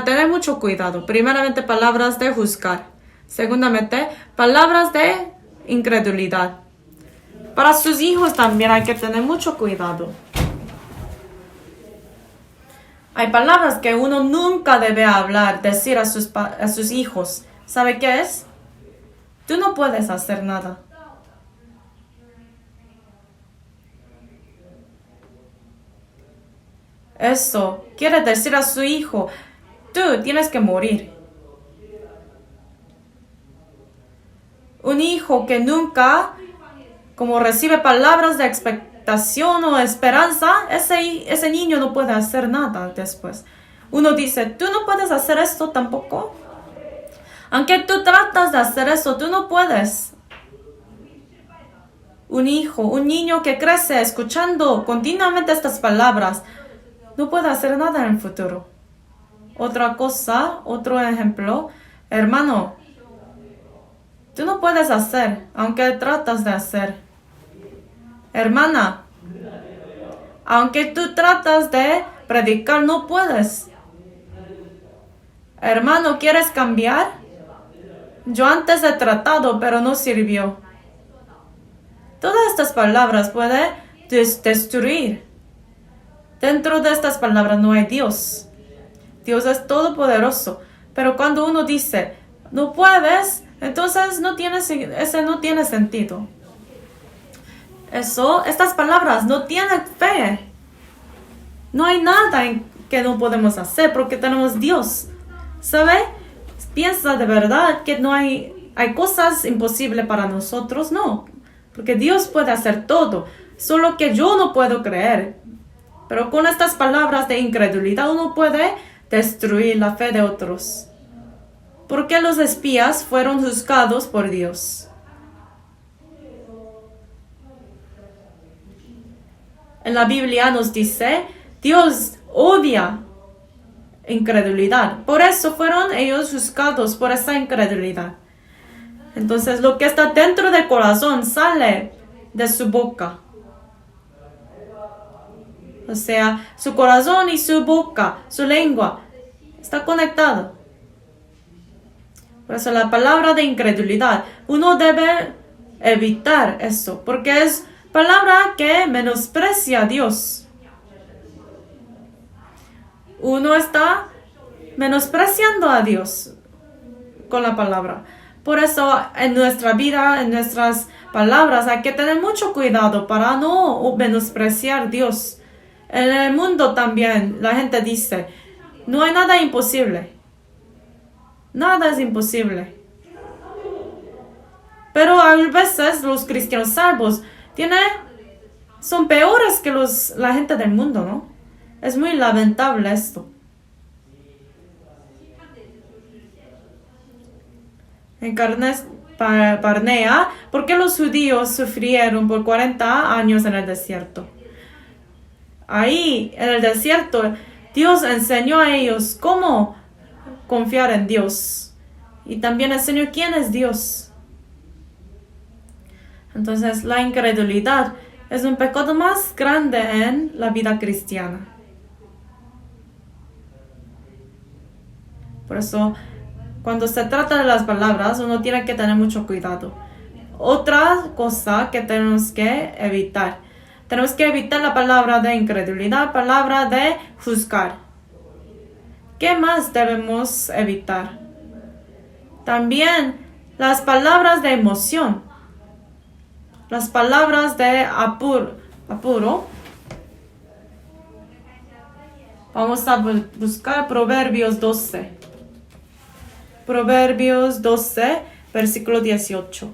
tener mucho cuidado. Primeramente, palabras de juzgar. Segundamente, palabras de incredulidad. Para sus hijos también hay que tener mucho cuidado. Hay palabras que uno nunca debe hablar, decir a sus hijos. ¿Sabe qué es? Tú no puedes hacer nada. Eso quiere decir a su hijo, tú tienes que morir. Un hijo que nunca recibe palabras de expectación o esperanza, ese niño no puede hacer nada después. Uno dice, tú no puedes hacer esto tampoco. Aunque tú tratas de hacer eso, tú no puedes. Un hijo, un niño que crece escuchando continuamente estas palabras, no puede hacer nada en el futuro. Otra cosa, otro ejemplo, hermano, tú no puedes hacer, aunque tratas de hacer. Hermana, aunque tú tratas de predicar, no puedes. Hermano, ¿quieres cambiar? Yo antes he tratado, pero no sirvió. Todas estas palabras pueden destruir. Dentro de estas palabras no hay Dios. Dios es todopoderoso. Pero cuando uno dice, no puedes, entonces ese no tiene sentido. Estas palabras no tienen fe. No hay nada que no podemos hacer porque tenemos Dios. ¿Sabe? Piensa de verdad que no hay cosas imposibles para nosotros. No, porque Dios puede hacer todo. Solo que yo no puedo creer. Pero con estas palabras de incredulidad uno puede destruir la fe de otros. Porque los espías fueron juzgados por Dios. En la Biblia nos dice, Dios odia incredulidad. Por eso fueron ellos juzgados por esa incredulidad. Entonces lo que está dentro del corazón sale de su boca. O sea, su corazón y su boca, su lengua, está conectado. Por eso la palabra de incredulidad, uno debe evitar eso, porque es palabra que menosprecia a Dios. Uno está menospreciando a Dios con la palabra. Por eso en nuestra vida, en nuestras palabras, hay que tener mucho cuidado para no menospreciar a Dios. En el mundo también la gente dice, no hay nada imposible. Nada es imposible. Pero a veces los cristianos salvos son peores que la gente del mundo, ¿no? Es muy lamentable esto. En Barnea, ¿por qué los judíos sufrieron por 40 años en el desierto? Ahí, en el desierto, Dios enseñó a ellos cómo confiar en Dios. Y también enseñó quién es Dios. Entonces, la incredulidad es un pecado más grande en la vida cristiana. Por eso, cuando se trata de las palabras, uno tiene que tener mucho cuidado. Otra cosa que tenemos que evitar. Tenemos que evitar la palabra de incredulidad, palabra de juzgar. ¿Qué más debemos evitar? También las palabras de emoción. Las palabras de apuro. Vamos a buscar Proverbios 12. Proverbios 12, versículo 18.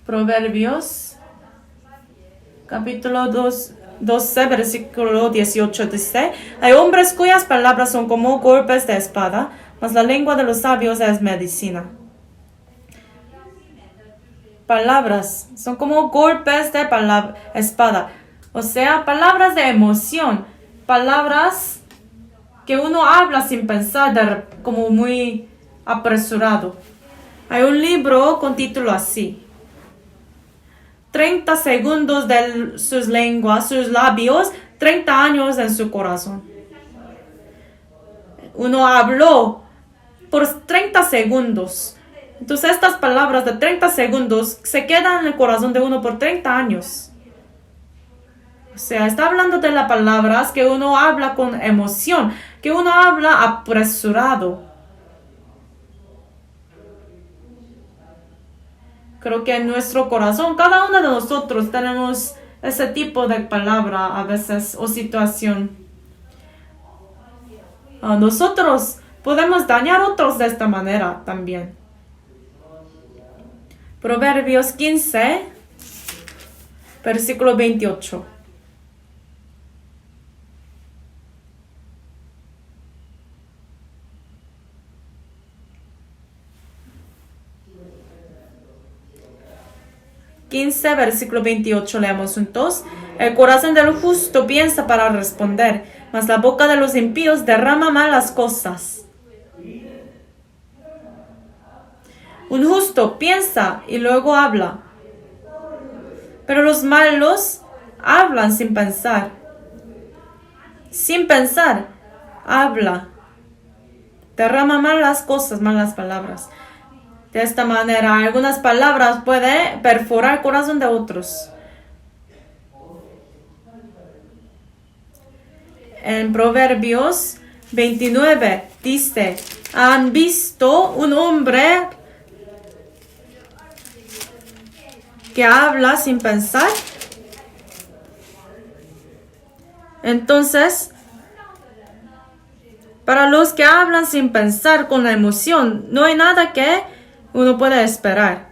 Proverbios, capítulo 12, versículo 18 dice, hay hombres cuyas palabras son como golpes de espada, mas la lengua de los sabios es medicina. Palabras son como golpes de espada, o sea, palabras de emoción, palabras que uno habla sin pensar, como muy apresurado. Hay un libro con título así, 30 segundos de sus lenguas, sus labios, 30 años en su corazón. Uno habló por 30 segundos. Entonces estas palabras de 30 segundos se quedan en el corazón de uno por 30 años. O sea, está hablando de las palabras que uno habla con emoción, que uno habla apresurado. Creo que en nuestro corazón, cada uno de nosotros tenemos ese tipo de palabra a veces o situación. Nosotros podemos dañar a otros de esta manera también. Proverbios 15, versículo 28. 15, versículo 28, leamos juntos. El corazón del justo piensa para responder, mas la boca de los impíos derrama malas cosas. Un justo piensa y luego habla, pero los malos hablan sin pensar. Sin pensar, habla. Derrama malas cosas, malas palabras. De esta manera, algunas palabras pueden perforar el corazón de otros. En Proverbios 29 dice, ¿han visto un hombre que habla sin pensar? Entonces, para los que hablan sin pensar con la emoción, no hay nada que uno pueda esperar.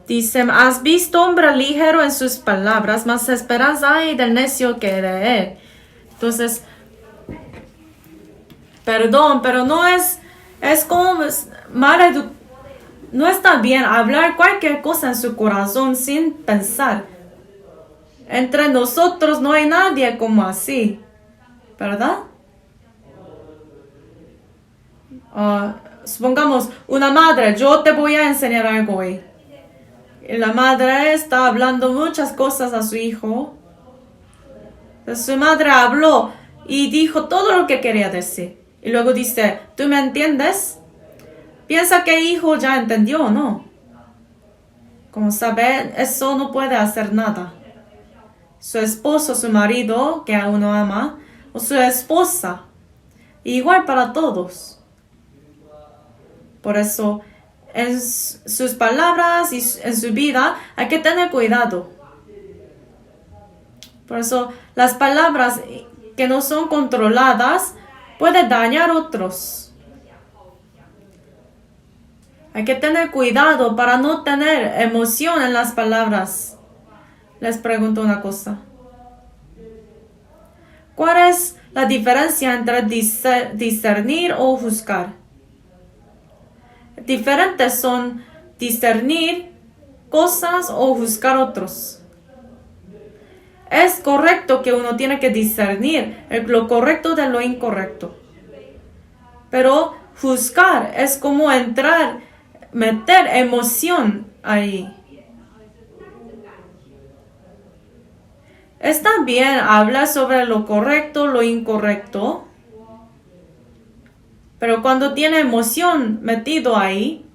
Dicen, ¿has visto hombre ligero en sus palabras, mas esperanza hay del necio que de él? Entonces, perdón, pero no es como no está bien hablar cualquier cosa en su corazón sin pensar. Entre nosotros no hay nadie como así, ¿verdad? Supongamos, una madre, yo te voy a enseñar algo hoy. Y la madre está hablando muchas cosas a su hijo. Su madre habló y dijo todo lo que quería decir. Y luego dice, ¿tú me entiendes? Piensa que el hijo ya entendió o no. Como saben, eso no puede hacer nada. Su esposo, su marido, que a uno ama, o su esposa. Igual para todos. Por eso, en sus palabras y en su vida hay que tener cuidado. Por eso, las palabras que no son controladas pueden dañar a otros. Hay que tener cuidado para no tener emoción en las palabras. Les pregunto una cosa. ¿Cuál es la diferencia entre discernir o juzgar? Diferentes son discernir cosas o juzgar otros. Es correcto que uno tiene que discernir lo correcto de lo incorrecto. Pero juzgar es como meter emoción ahí. Está bien hablar sobre lo correcto, lo incorrecto. Pero cuando tiene emoción metido ahí,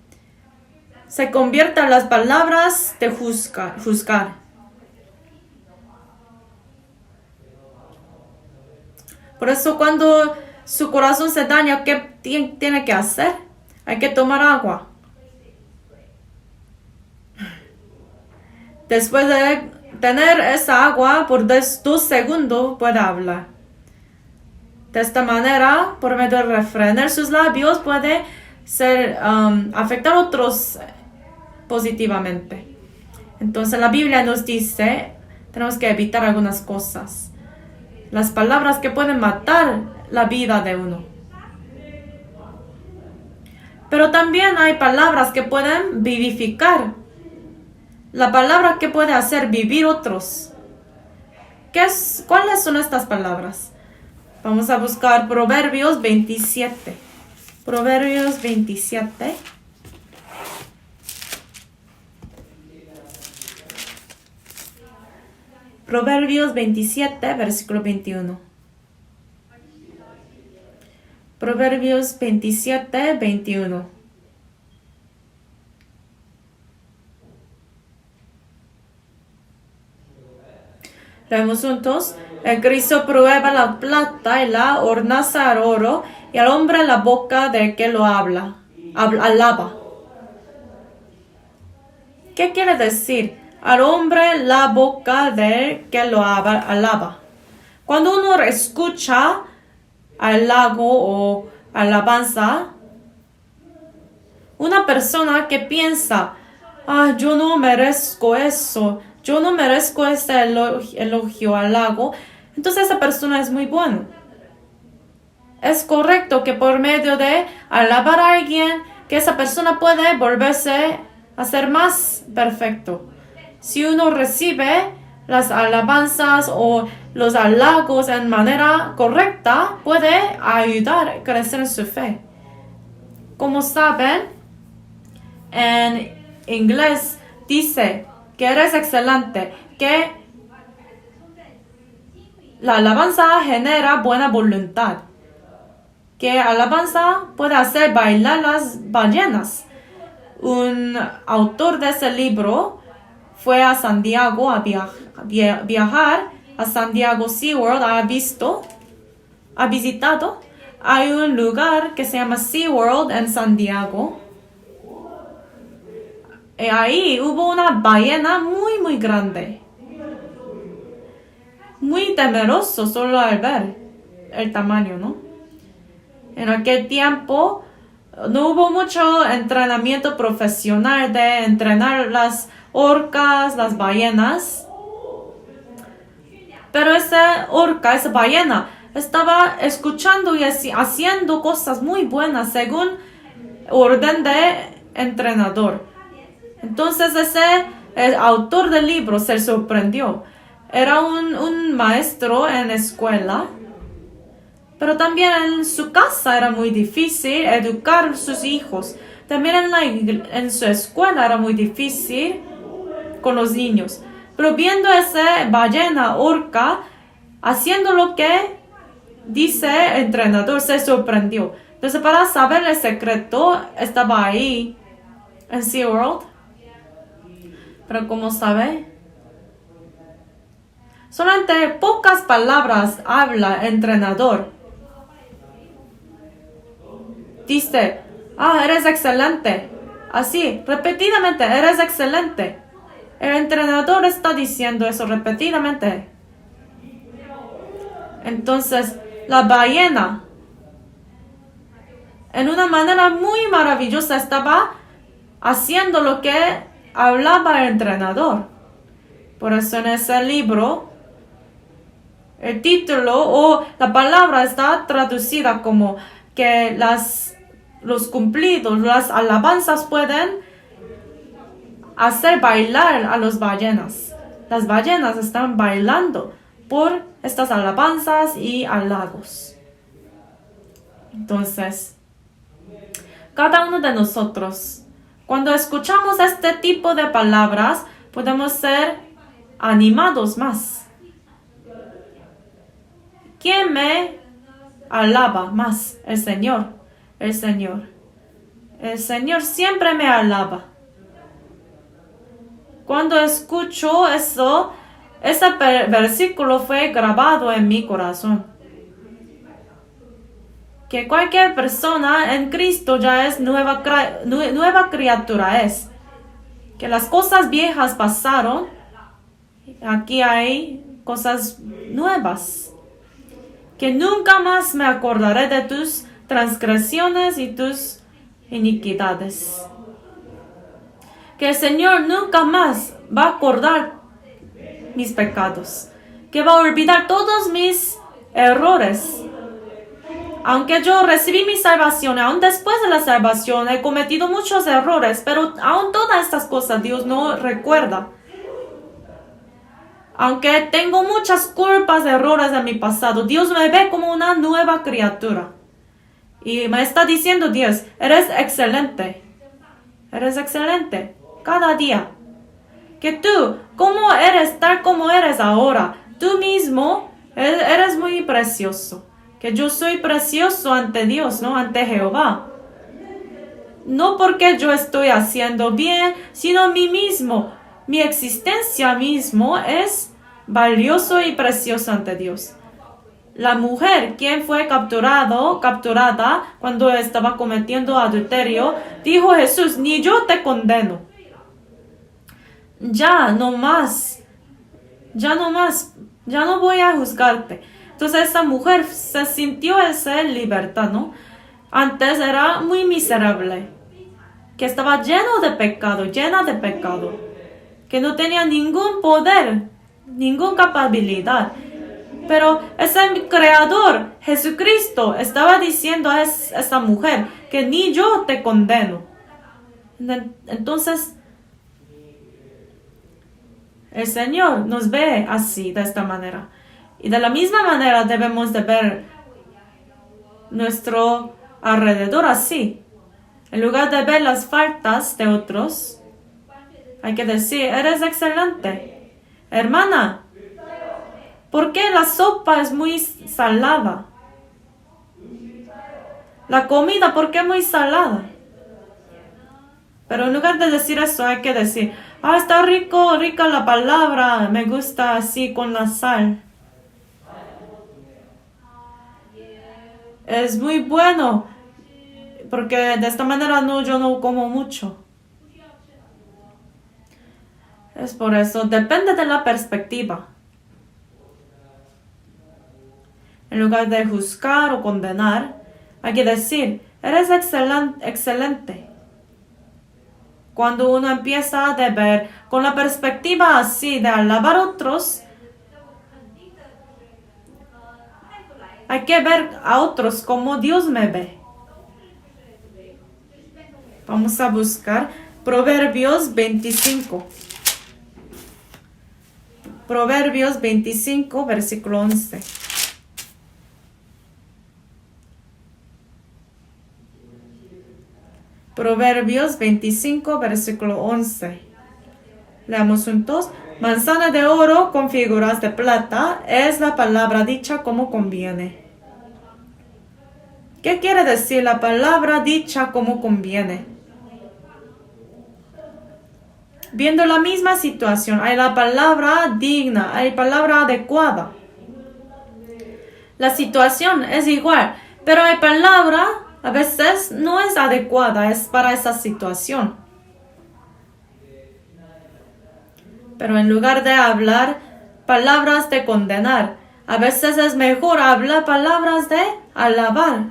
se convierten las palabras de juzgar. Por eso cuando su corazón se daña, ¿qué tiene que hacer? Hay que tomar agua. Después de tener esa agua por 2 segundos, puede hablar. De esta manera, por medio de refrenar sus labios, puede afectar a otros positivamente. Entonces la Biblia nos dice, tenemos que evitar algunas cosas. Las palabras que pueden matar la vida de uno. Pero también hay palabras que pueden vivificar. La palabra que puede hacer vivir otros. ¿Cuáles son estas palabras? Vamos a buscar Proverbios 27. Proverbios 27. Proverbios 27, versículo 21. Proverbios 27, 21. Leemos juntos. El Cristo prueba la plata y la hornaza al oro, y al hombre la boca del que lo alaba. ¿Qué quiere decir? Al hombre la boca del que lo alaba. Cuando uno escucha halago o alabanza, una persona que piensa, yo no merezco eso, yo no merezco ese elogio, halago, entonces esa persona es muy buena. Es correcto que por medio de alabar a alguien, que esa persona puede volverse a ser más perfecto. si uno recibe las alabanzas o los halagos en manera correcta, puede ayudar a crecer en su fe. Como saben, en inglés dice que eres excelente, que la alabanza genera buena voluntad, que alabanza puede hacer bailar las ballenas. Un autor de ese libro fue a San Diego a viajar a San Diego SeaWorld, ha visitado. Hay un lugar que se llama SeaWorld en San Diego. Y ahí hubo una ballena muy, muy grande. Muy temeroso solo al ver el tamaño, ¿no? En aquel tiempo no hubo mucho entrenamiento profesional de entrenar las orcas, las ballenas. Pero esa ballena, estaba escuchando y haciendo cosas muy buenas según orden de entrenador. Entonces el autor del libro se sorprendió. Era un maestro en escuela, pero también en su casa era muy difícil educar a sus hijos. También en su escuela era muy difícil con los niños. Pero viendo esa ballena orca haciendo lo que dice el entrenador, se sorprendió. Entonces, para saber el secreto, estaba ahí en SeaWorld. Pero como sabe, solamente pocas palabras habla el entrenador. Dice, eres excelente. Así, repetidamente, eres excelente. El entrenador está diciendo eso repetidamente. Entonces, la ballena, en una manera muy maravillosa, estaba haciendo lo que hablaba el entrenador. Por eso en ese libro, el título o la palabra está traducida como que los cumplidos, las alabanzas pueden hacer bailar a las ballenas. Las ballenas están bailando por estas alabanzas y halagos. Entonces, cada uno de nosotros, cuando escuchamos este tipo de palabras, podemos ser animados más. ¿Quién me alaba más? El Señor. El Señor. El Señor siempre me alaba. Cuando escucho eso, ese versículo fue grabado en mi corazón. Que cualquier persona en Cristo ya es nueva criatura es. Que las cosas viejas pasaron. Aquí hay cosas nuevas. Que nunca más me acordaré de tus transgresiones y tus iniquidades. Que el Señor nunca más va a acordar mis pecados. Que va a olvidar todos mis errores. Aunque yo recibí mi salvación, aún después de la salvación he cometido muchos errores, pero aún todas estas cosas Dios no recuerda. Aunque tengo muchas culpas, errores de mi pasado, Dios me ve como una nueva criatura. Y me está diciendo Dios, eres excelente. Eres excelente. Cada día. Que tú, como eres, tal como eres ahora, tú mismo eres muy precioso. Que yo soy precioso ante Dios, ¿no? Ante Jehová. No porque yo estoy haciendo bien, sino mí mismo. Mi existencia mismo es valioso y precioso ante Dios. La mujer, quien fue capturada cuando estaba cometiendo adulterio, dijo Jesús, ni yo te condeno. Ya no voy a juzgarte. Entonces esa mujer se sintió esa libertad, ¿no? Antes era muy miserable, que estaba llena de pecado, que no tenía ningún poder, ninguna capacidad. Pero ese creador, Jesucristo, estaba diciendo a esa mujer que ni yo te condeno. Entonces, El Señor nos ve así, de esta manera. Y de la misma manera debemos de ver nuestro alrededor así. En lugar de ver las faltas de otros, hay que decir, eres excelente. Hermana, ¿por qué la sopa es muy salada? La comida, ¿por qué es muy salada? Pero en lugar de decir eso, hay que decir, está rica la palabra, me gusta así con la sal. Es muy bueno, porque de esta manera yo no como mucho. Es por eso, depende de la perspectiva. En lugar de juzgar o condenar, hay que decir, eres excelente. Cuando uno empieza a ver con la perspectiva así de alabar a otros, hay que ver a otros como Dios me ve. Vamos a buscar Proverbios 25. Proverbios 25, versículo 11. Proverbios 25, versículo 11. Leamos juntos. Manzana de oro con figuras de plata es la palabra dicha como conviene. ¿Qué quiere decir la palabra dicha como conviene? Viendo la misma situación, hay la palabra digna, hay palabra adecuada. La situación es igual, pero hay palabra a veces no es adecuada, es para esa situación. Pero en lugar de hablar palabras de condenar, a veces es mejor hablar palabras de alabar,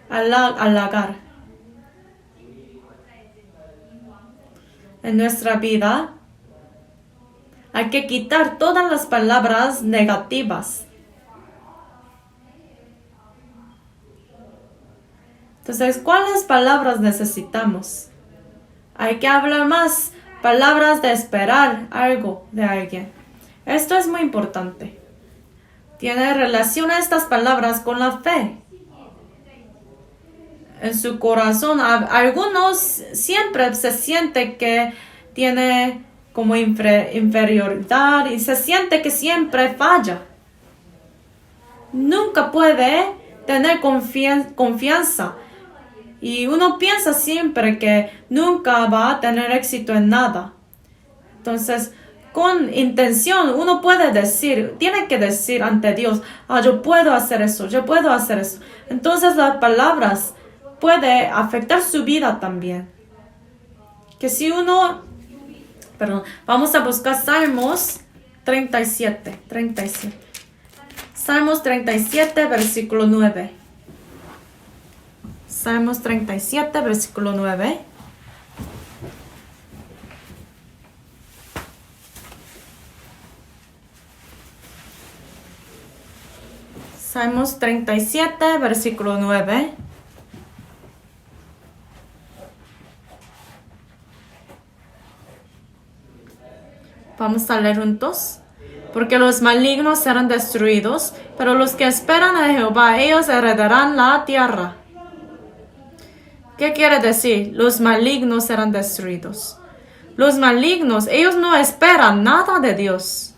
halagar. En nuestra vida hay que quitar todas las palabras negativas. Entonces, ¿cuáles palabras necesitamos? Hay que hablar más palabras de esperar algo de alguien. Esto es muy importante. Tiene relación a estas palabras con la fe. En su corazón, algunos siempre se siente que tiene como inferioridad y se siente que siempre falla. Nunca puede tener confianza. Y uno piensa siempre que nunca va a tener éxito en nada. Entonces, con intención, uno puede decir, tiene que decir ante Dios, yo puedo hacer eso, yo puedo hacer eso. Entonces, las palabras puede afectar su vida también. Que si vamos a buscar Salmos 37. Salmos 37, versículo 9. Salmos 37, versículo 9. Salmos 37, versículo 9. Vamos a leer juntos. Porque los malignos serán destruidos, pero los que esperan a Jehová, ellos heredarán la tierra. ¿Qué quiere decir? Los malignos serán destruidos. Los malignos, ellos no esperan nada de Dios.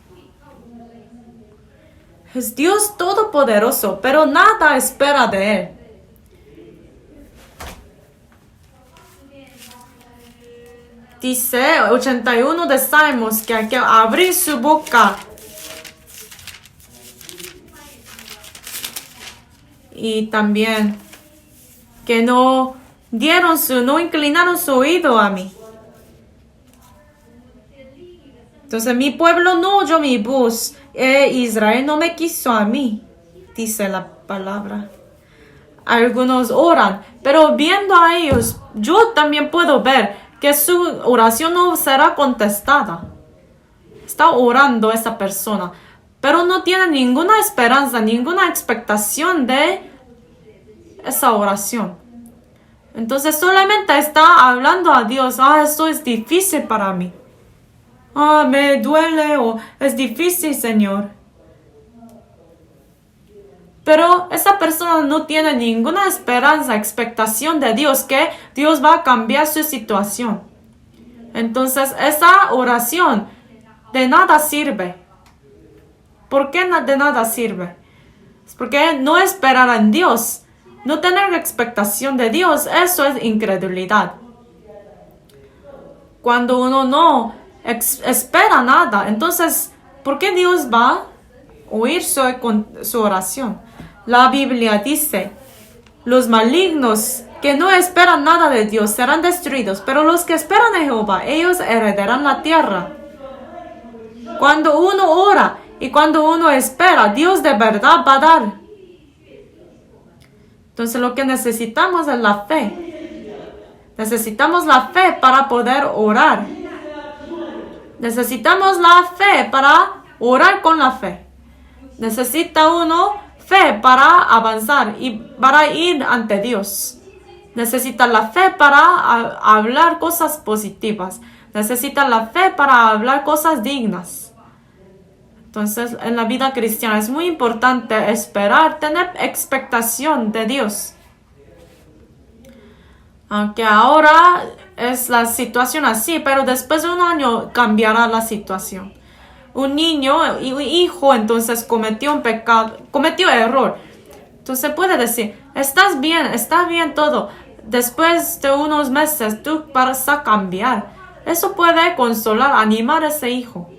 Es Dios todopoderoso, pero nada espera de Él. Dice 81 de Salmos que hay que abrir su boca. Y también que no inclinaron su oído a mí. Entonces mi pueblo no oyó mi voz. Israel no me quiso a mí, dice la palabra. Algunos oran, pero viendo a ellos, yo también puedo ver que su oración no será contestada. Está orando esa persona, pero no tiene ninguna esperanza, ninguna expectación de esa oración. Entonces solamente está hablando a Dios, eso es difícil para mí. me duele o es difícil, Señor. Pero esa persona no tiene ninguna esperanza, expectación de Dios, que Dios va a cambiar su situación. Entonces, esa oración de nada sirve. ¿Por qué de nada sirve? Es porque no esperar en Dios, no tener expectación de Dios, eso es incredulidad. Cuando uno no espera nada, entonces, ¿por qué Dios va a oír su oración? La Biblia dice, los malignos que no esperan nada de Dios serán destruidos, pero los que esperan en Jehová, ellos heredarán la tierra. Cuando uno ora y cuando uno espera, Dios de verdad va a dar. Entonces lo que necesitamos es la fe. Necesitamos la fe para poder orar. Necesitamos la fe para orar con la fe. Necesita uno fe para avanzar y para ir ante Dios. Necesita la fe para hablar cosas positivas. Necesita la fe para hablar cosas dignas. Entonces, en la vida cristiana es muy importante esperar, tener expectación de Dios. Aunque ahora es la situación así, pero después de un año cambiará la situación. Un niño, un hijo, entonces cometió un pecado, cometió error. Entonces puede decir, estás bien, está bien todo. Después de unos meses tú vas a cambiar. Eso puede consolar, animar a ese hijo.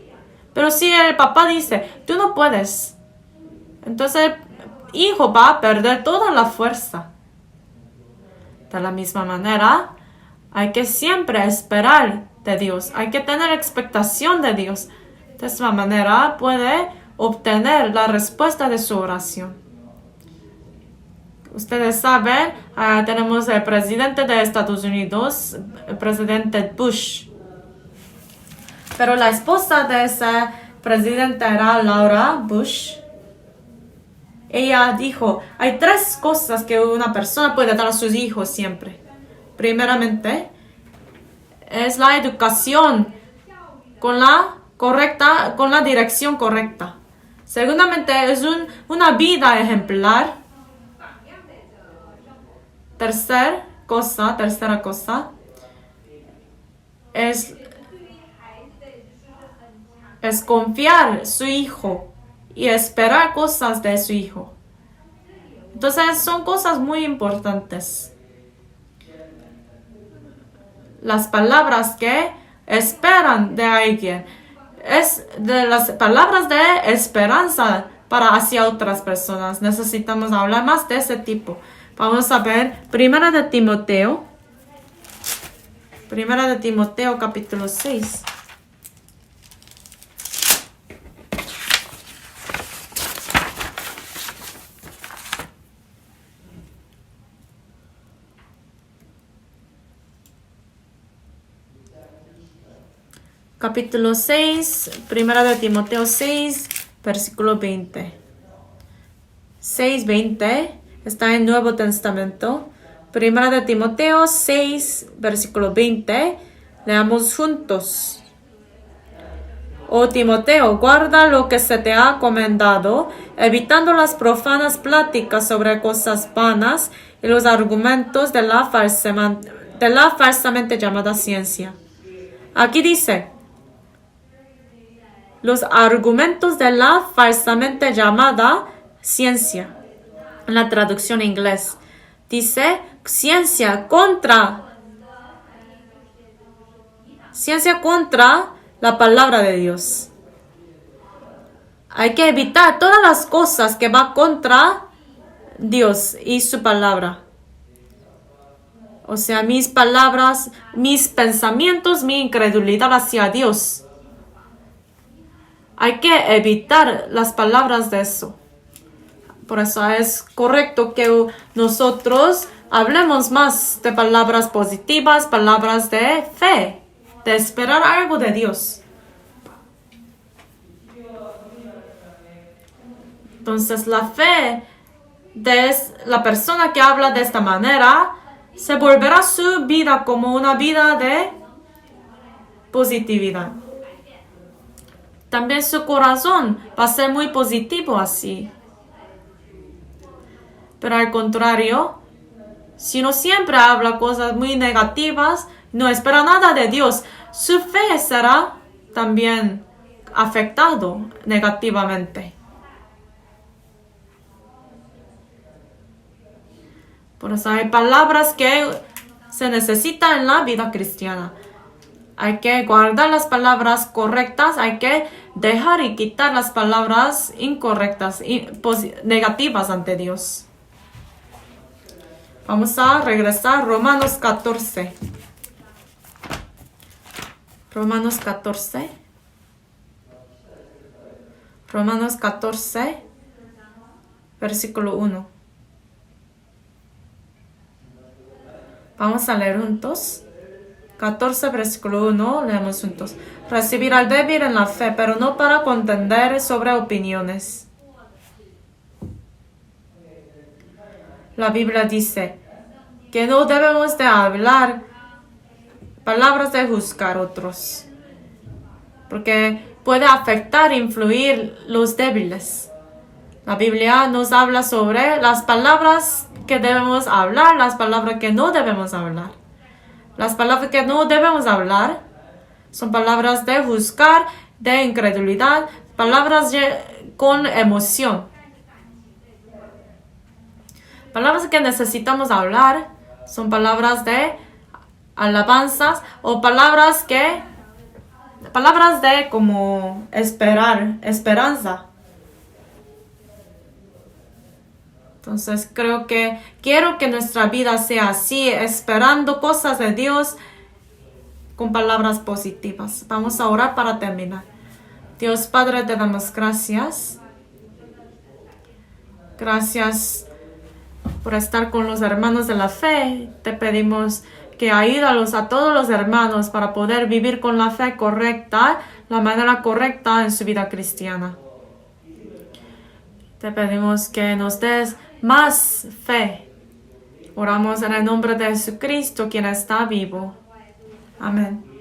Pero si el papá dice, tú no puedes, entonces el hijo va a perder toda la fuerza. De la misma manera, hay que siempre esperar de Dios. Hay que tener expectación de Dios. De esta manera puede obtener la respuesta de su oración. Ustedes saben, tenemos el presidente de Estados Unidos, el presidente Bush. Pero la esposa de ese presidente era Laura Bush. Ella dijo, hay 3 cosas que una persona puede dar a sus hijos siempre. Primeramente, es la educación con la dirección correcta. Segundamente, es una vida ejemplar. Tercera cosa, es confiar en su hijo y esperar cosas de su hijo. Entonces son cosas muy importantes. Las palabras que esperan de alguien es de las palabras de esperanza para hacia otras personas. Necesitamos hablar más de ese tipo. Vamos a ver Primera de Timoteo capítulo 6. Capítulo 6, Primera de Timoteo 6, versículo 20. 6:20 está en Nuevo Testamento. Primera de Timoteo 6, versículo 20. Leamos juntos. Oh Timoteo, guarda lo que se te ha encomendado, evitando las profanas pláticas sobre cosas vanas y los argumentos de la falsamente llamada ciencia. Aquí dice, los argumentos de la falsamente llamada ciencia. En la traducción en inglés dice ciencia contra la palabra de Dios. Hay que evitar todas las cosas que van contra Dios y su palabra. O sea, mis palabras, mis pensamientos, mi incredulidad hacia Dios. Hay que evitar las palabras de eso. Por eso es correcto que nosotros hablemos más de palabras positivas, palabras de fe, de esperar algo de Dios. Entonces la fe de la persona que habla de esta manera se volverá su vida como una vida de positividad. también su corazón va a ser muy positivo así. Pero al contrario, si uno siempre habla cosas muy negativas, no espera nada de Dios, su fe será también afectado negativamente. Por eso hay palabras que se necesitan en la vida cristiana. Hay que guardar las palabras correctas, hay que dejar y quitar las palabras incorrectas y negativas ante Dios. Vamos a regresar a Romanos 14. Romanos 14. Romanos 14, versículo 1. Vamos a leer juntos. 14, versículo 1, leemos juntos. Recibir al débil en la fe, pero no para contender sobre opiniones. La Biblia dice que no debemos de hablar palabras de juzgar otros, porque puede afectar e influir los débiles. La Biblia nos habla sobre las palabras que debemos hablar, las palabras que no debemos hablar. Las palabras que no debemos hablar son palabras de juzgar, de incredulidad, palabras con emoción. Palabras que necesitamos hablar son palabras de alabanzas o palabras de como esperanza. Entonces quiero que nuestra vida sea así, esperando cosas de Dios con palabras positivas. Vamos a orar para terminar. Dios Padre, te damos gracias. Gracias por estar con los hermanos de la fe. Te pedimos que ayúdalos a todos los hermanos para poder vivir con la fe correcta, la manera correcta en su vida cristiana. Te pedimos que nos des más fe. Oramos en el nombre de Jesucristo, quien está vivo. Amén.